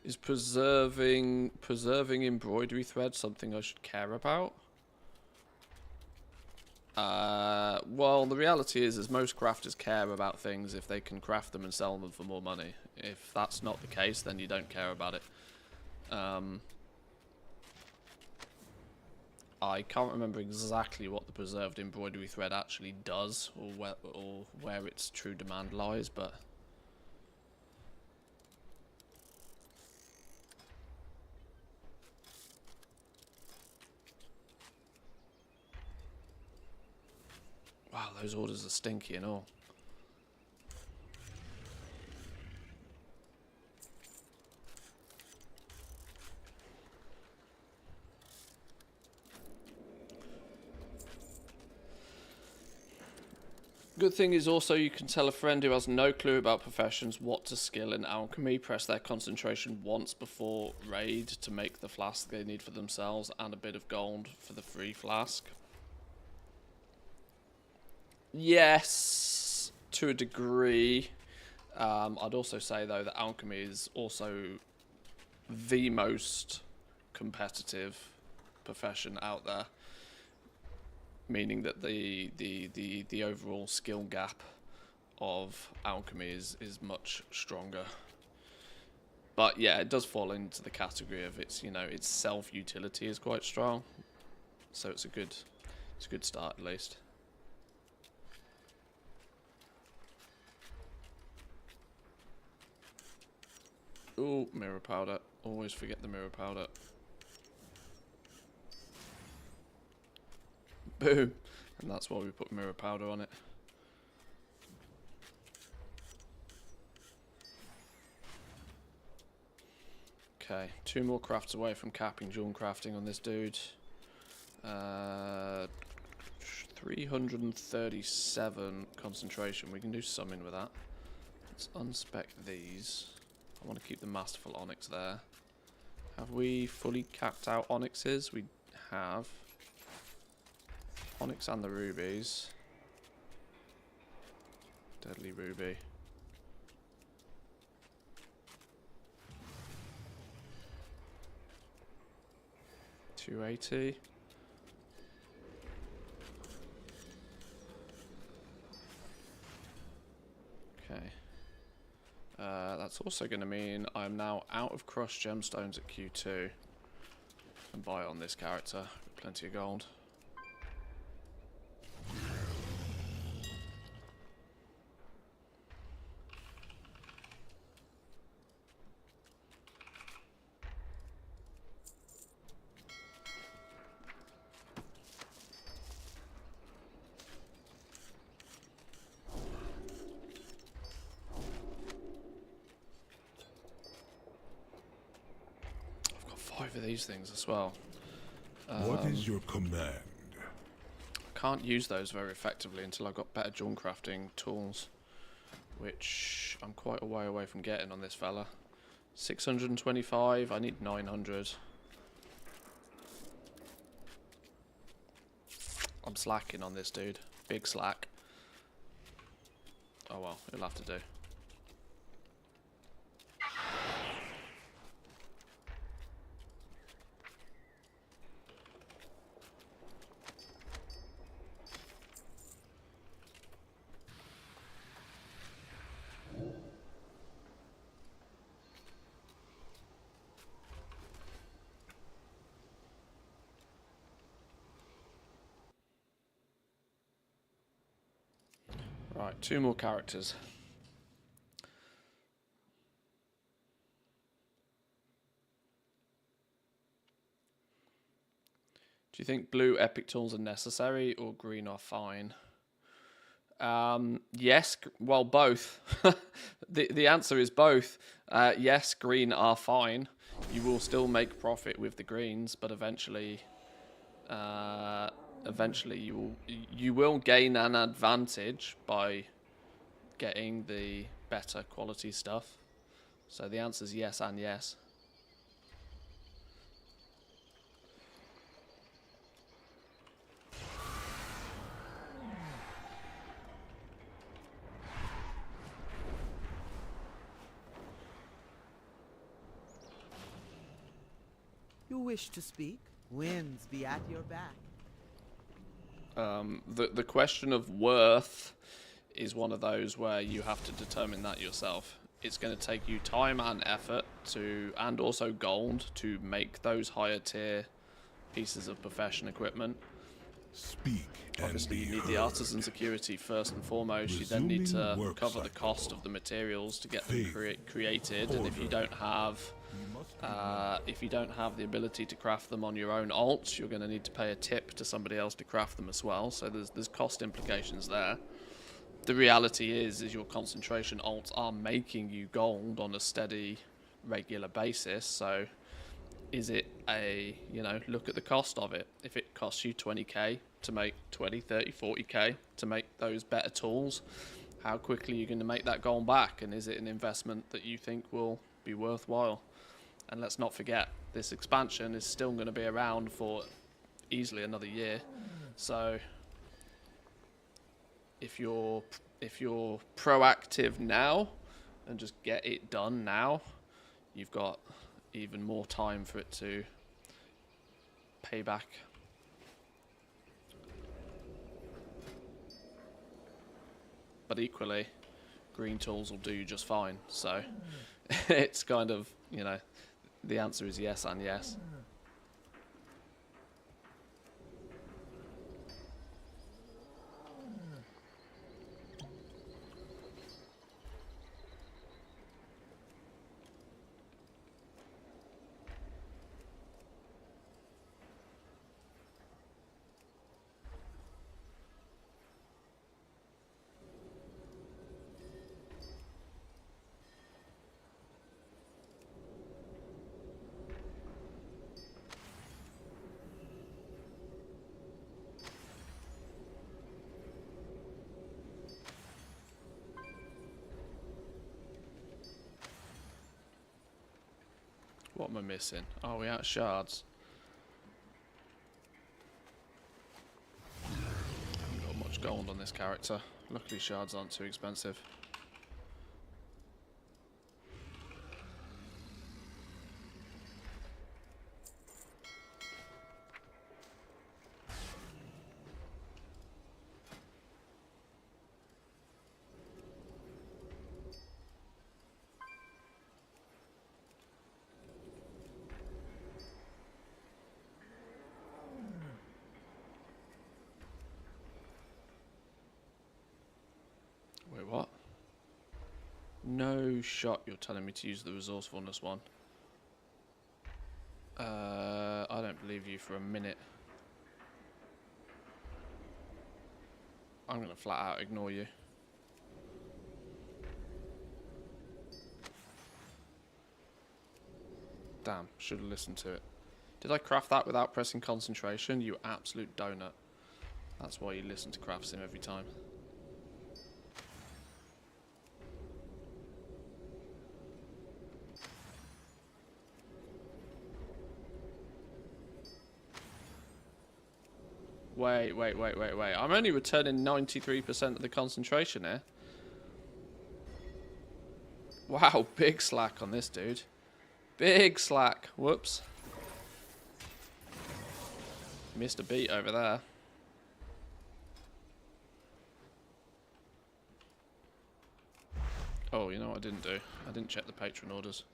[SPEAKER 1] Is preserving embroidery thread something I should care about? Well, the reality is most crafters care about things if they can craft them and sell them for more money. If that's not the case, then you don't care about it. I can't remember exactly what the preserved embroidery thread actually does, or where its true demand lies, but wow, those orders are stinky and all. Good thing is also you can tell a friend who has no clue about professions what to skill in alchemy. Press their concentration once before raid to make the flask they need for themselves, and a bit of gold for the free flask. Yes, to a degree. I'd also say though that alchemy is also the most competitive profession out there. Meaning that the overall skill gap of alchemy is much stronger. But yeah, it does fall into the category of its self-utility is quite strong. So it's a good start at least. Ooh, mirror powder. Always forget the mirror powder. Boom. And that's why we put mirror powder on it. Okay, 2 more crafts away from capping jewel crafting on this dude. 337 concentration. We can do something with that. Let's unspec these. I want to keep the masterful onyx there. Have we fully capped out onyxes? We have. Onyx and the rubies. Deadly ruby. $280. Okay. That's also going to mean I'm now out of crushed gemstones at Q2. And buy on this character. Plenty of gold. For these things as well.
[SPEAKER 6] What is your command?
[SPEAKER 1] I can't use those very effectively until I've got better jewel crafting tools, which I'm quite a way away from getting on this fella. 625, I need 900. I'm slacking on this dude. Big slack. Oh well, it'll have to do. Right, 2 more characters. Do you think blue epic tools are necessary or green are fine? Yes, well, both. The answer is both. Yes, green are fine. You will still make profit with the greens, but eventually you will gain an advantage by getting the better quality stuff. So the answer is yes and yes.
[SPEAKER 5] You wish to speak? Winds be at your back.
[SPEAKER 1] The question of worth is one of those where you have to determine that yourself. It's going to take you time and effort and also gold to make those higher tier pieces of profession equipment.
[SPEAKER 6] Speak and
[SPEAKER 1] Obviously,
[SPEAKER 6] be
[SPEAKER 1] you need the
[SPEAKER 6] heard.
[SPEAKER 1] artisan security first and foremost. You then need to
[SPEAKER 6] Resuming work
[SPEAKER 1] cover the cost
[SPEAKER 6] cycle.
[SPEAKER 1] of the materials to get them
[SPEAKER 6] Faith,
[SPEAKER 1] created, and if you
[SPEAKER 6] order.
[SPEAKER 1] don't have the ability to craft them on your own alts, you're going to need to pay a tip to somebody else to craft them as well. So there's cost implications there. The reality is your concentration alts are making you gold on a steady, regular basis. So is it a, look at the cost of it. If it costs you 20k to make 20, 30, 40k to make those better tools, how quickly are you going to make that gold back? And is it an investment that you think will be worthwhile? And let's not forget, this expansion is still going to be around for easily another year. So if you're proactive now and just get it done now, you've got even more time for it to pay back. But equally, green tools will do you just fine. So it's kind of, the answer is yes and yes. What am I missing? Oh, we out of shards. Haven't got much gold on this character. Luckily shards aren't too expensive. Wait, what? No shot you're telling me to use the resourcefulness one. I don't believe you for a minute. I'm going to flat out ignore you. Damn, should have listened to it. Did I craft that without pressing concentration? You absolute donut. That's why you listen to craft sim every time. Wait. I'm only returning 93% of the concentration here. Wow, big slack on this dude. Big slack. Whoops. Missed a beat over there. Oh, you know what I didn't do? I didn't check the patron orders.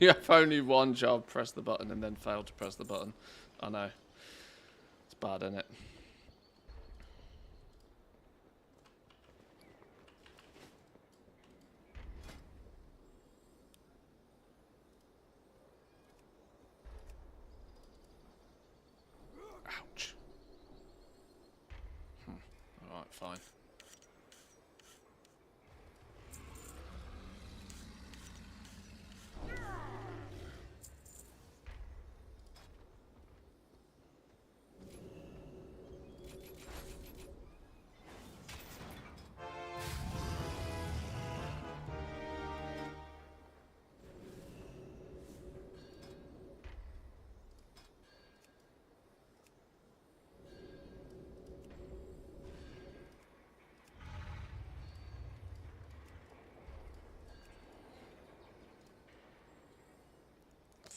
[SPEAKER 1] You have only one job, press the button, and then fail to press the button. I know. It's bad, isn't it? Ouch. Alright, fine.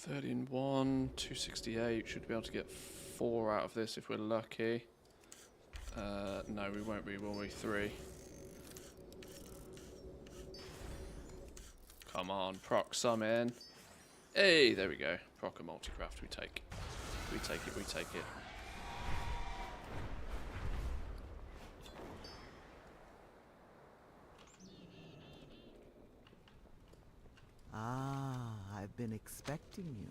[SPEAKER 1] 30 and 1, 268. Should be able to get 4 out of this if we're lucky. No, we won't be, will we? 3. Come on, proc some in. Hey, there we go. Proc a multicraft, we take. We take it, we take it.
[SPEAKER 5] Ah, I've been expecting you.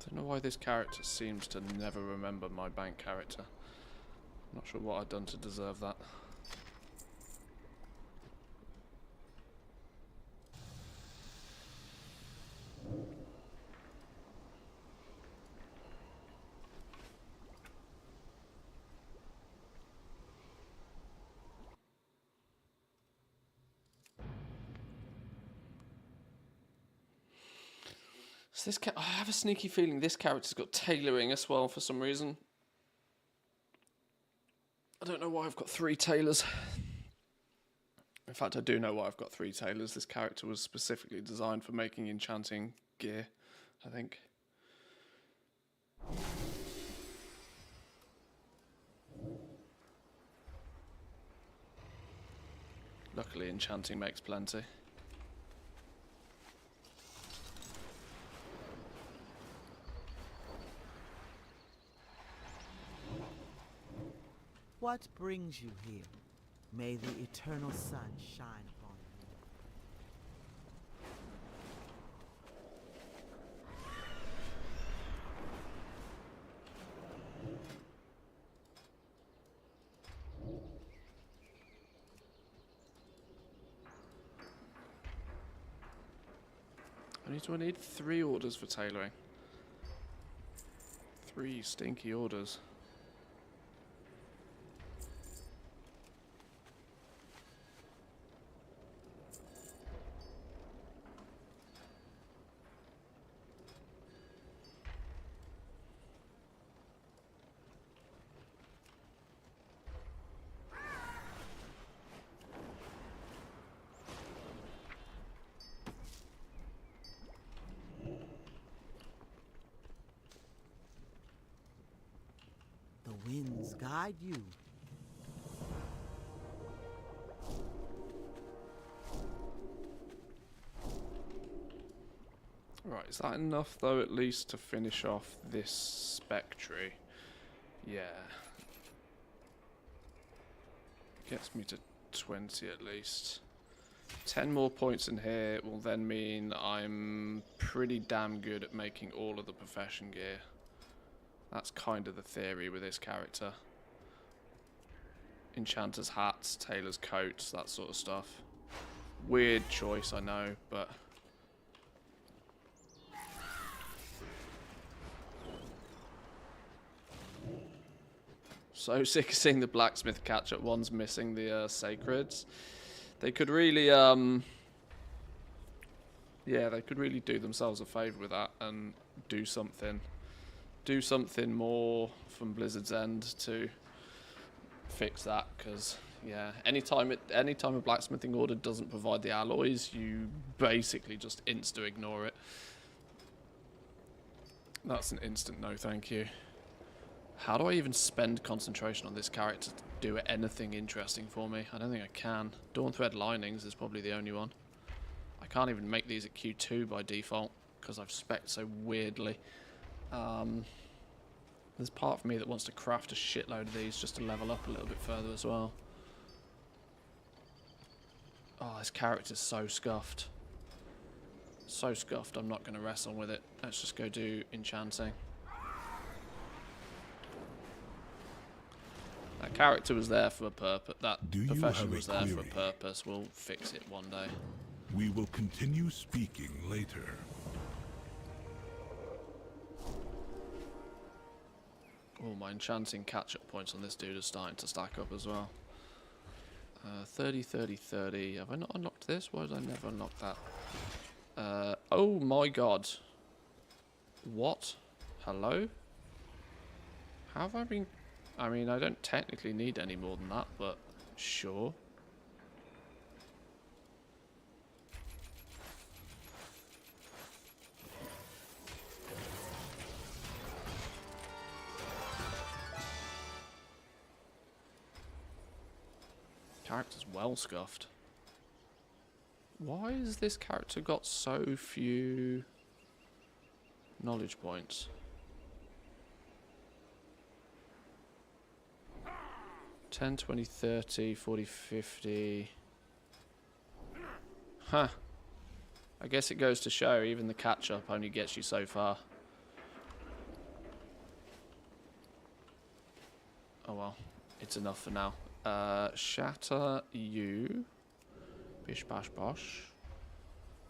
[SPEAKER 1] Don't know why this character seems to never remember my bank character. Not sure what I've done to deserve that. So this I have a sneaky feeling this character's got tailoring as well for some reason. I don't know why I've got 3 tailors. In fact, I do know why I've got 3 tailors. This character was specifically designed for making enchanting gear, I think. Luckily, enchanting makes plenty.
[SPEAKER 5] What brings you here? May the eternal sun shine upon you.
[SPEAKER 1] Do I need 3 orders for tailoring? 3 stinky orders.
[SPEAKER 5] The winds guide you.
[SPEAKER 1] Right, is that enough though at least to finish off this spectre? Yeah. Gets me to 20 at least. 10 more points in here will then mean I'm pretty damn good at making all of the profession gear. That's kind of the theory with this character. Enchanter's hats, tailor's coats, that sort of stuff. Weird choice, I know, but... So sick of seeing the blacksmith catch up. One's missing the sacreds. They could really, yeah, they could really do themselves a favour with that and do something more from Blizzard's end to fix that. Because yeah, anytime a blacksmithing order doesn't provide the alloys, you basically just insta ignore it. That's an instant no, thank you. How do I even spend concentration on this character to do anything interesting for me? I don't think I can. Dawn Thread Linings is probably the only one. I can't even make these at Q2 by default because I've spec'd so weirdly. There's part of me that wants to craft a shitload of these just to level up a little bit further as well. Oh, this character's so scuffed. So scuffed, I'm not going to wrestle with it. Let's just go do enchanting. That character was there for a purpose. That profession was there for a purpose. We'll fix it one day.
[SPEAKER 6] We will continue speaking later.
[SPEAKER 1] Oh, my enchanting catch-up points on this dude are starting to stack up as well. 30, 30, 30. Have I not unlocked this? Why did I never unlock that? Oh my god. What? Hello? How have I been... I mean, I don't technically need any more than that, but sure. Character's well scuffed. Why has this character got so few knowledge points? 10, 20, 30, 40, 50. Huh. I guess it goes to show even the catch-up only gets you so far. Oh well, it's enough for now. Shatter you. Bish bash bosh.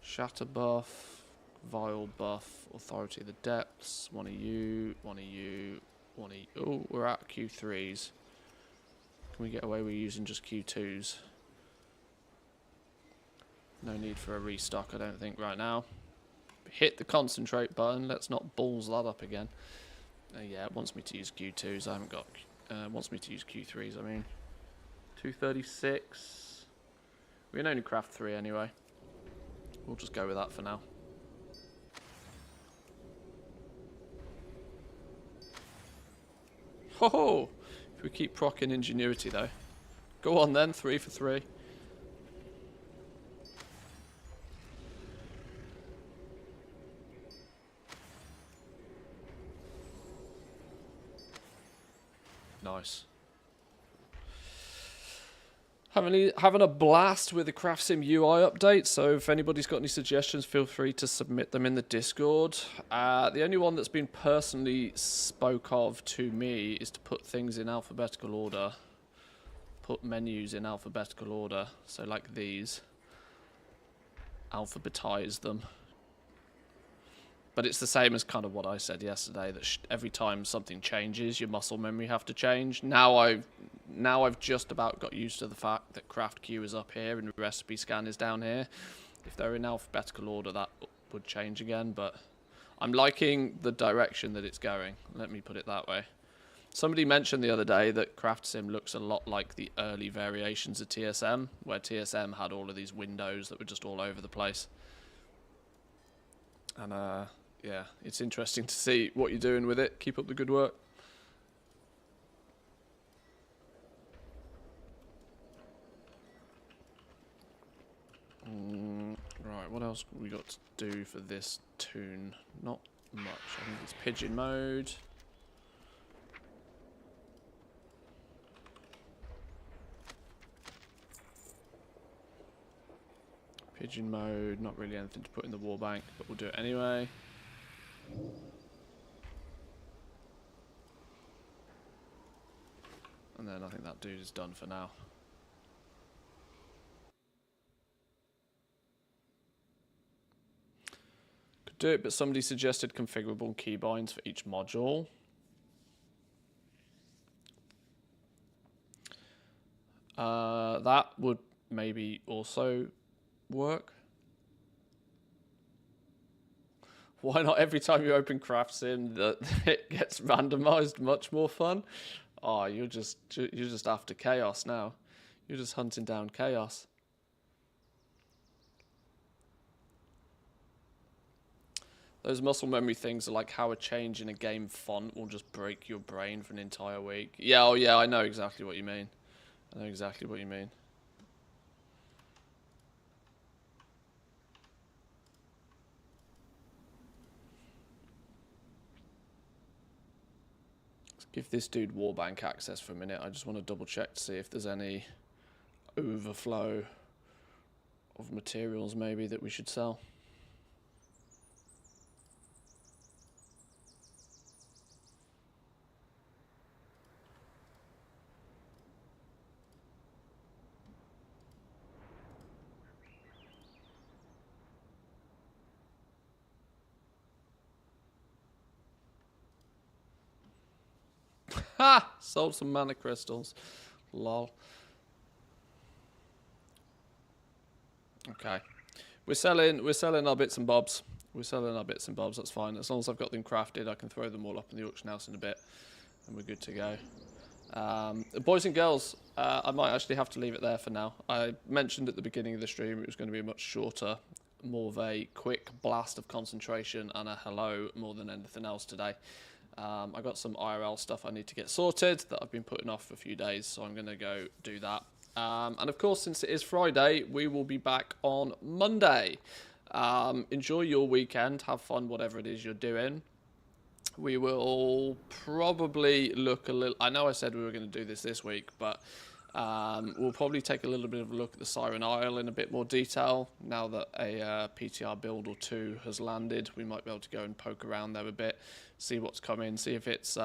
[SPEAKER 1] Shatter buff. Vile buff. Authority of the depths. One of you. One of you. One of you. Oh, we're at Q3s. Can we get away with using just Q2s? No need for a restock, I don't think, right now. Hit the concentrate button. Let's not balls that up again. Yeah, it wants me to use Q2s. I haven't got... wants me to use Q3s, I mean. 236. We can only craft 3 anyway. We'll just go with that for now. Ho ho! If we keep proccing ingenuity though. Go on then, 3 for 3. Nice. Having a blast with the Craft Sim UI update, so if anybody's got any suggestions, feel free to submit them in the Discord. The only one that's been personally spoke of to me is to put things in alphabetical order. Put menus in alphabetical order, so like these. Alphabetize them. But it's the same as kind of what I said yesterday, that every time something changes, your muscle memory have to change. Now I've just about got used to the fact that craft queue is up here and the recipe scan is down here. If they're in alphabetical order, that would change again, but I'm liking the direction that it's going. Let me put it that way. Somebody mentioned the other day that Craft Sim looks a lot like the early variations of TSM, where TSM had all of these windows that were just all over the place. And yeah, it's interesting to see what you're doing with it. Keep up the good work. Right, what else we got to do for this toon? Not much. I think it's pigeon mode. Pigeon mode, not really anything to put in the war bank, but we'll do it anyway. And then I think that dude is done for now. Could do it, but somebody suggested configurable keybinds for each module. That would maybe also work. Why not every time you open Craft Sim that it gets randomized? Much more fun. Oh, you're just after chaos now. You're just hunting down chaos. Those muscle memory things are like how a change in a game font will just break your brain for an entire week. Yeah, oh yeah, I know exactly what you mean. I know exactly what you mean. Give this dude Warbank access for a minute. I just want to double check to see if there's any overflow of materials maybe that we should sell. Ha! Sold some mana crystals. Lol. Okay. We're selling our bits and bobs. That's fine. As long as I've got them crafted, I can throw them all up in the auction house in a bit, and we're good to go. Boys and girls, I might actually have to leave it there for now. I mentioned at the beginning of the stream it was going to be much shorter, more of a quick blast of concentration and a hello more than anything else today. I got some IRL stuff I need to get sorted that I've been putting off for a few days, so I'm going to go do that. And of course, since it is Friday, we will be back on Monday. Enjoy your weekend. Have fun, whatever it is you're doing. We will probably look a little... I know I said we were going to do this week, but we'll probably take a little bit of a look at the Siren Isle in a bit more detail. Now that a PTR build or two has landed, we might be able to go and poke around there a bit, see what's coming, see if it's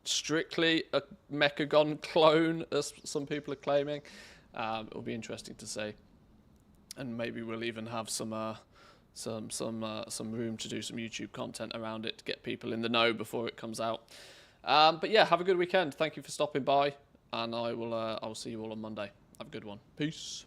[SPEAKER 1] strictly a Mechagon clone, as some people are claiming. It'll be interesting to see. And maybe we'll even have some room to do some YouTube content around it to get people in the know before it comes out. But yeah, have a good weekend. Thank you for stopping by, and I will see you all on Monday. Have a good one. Peace.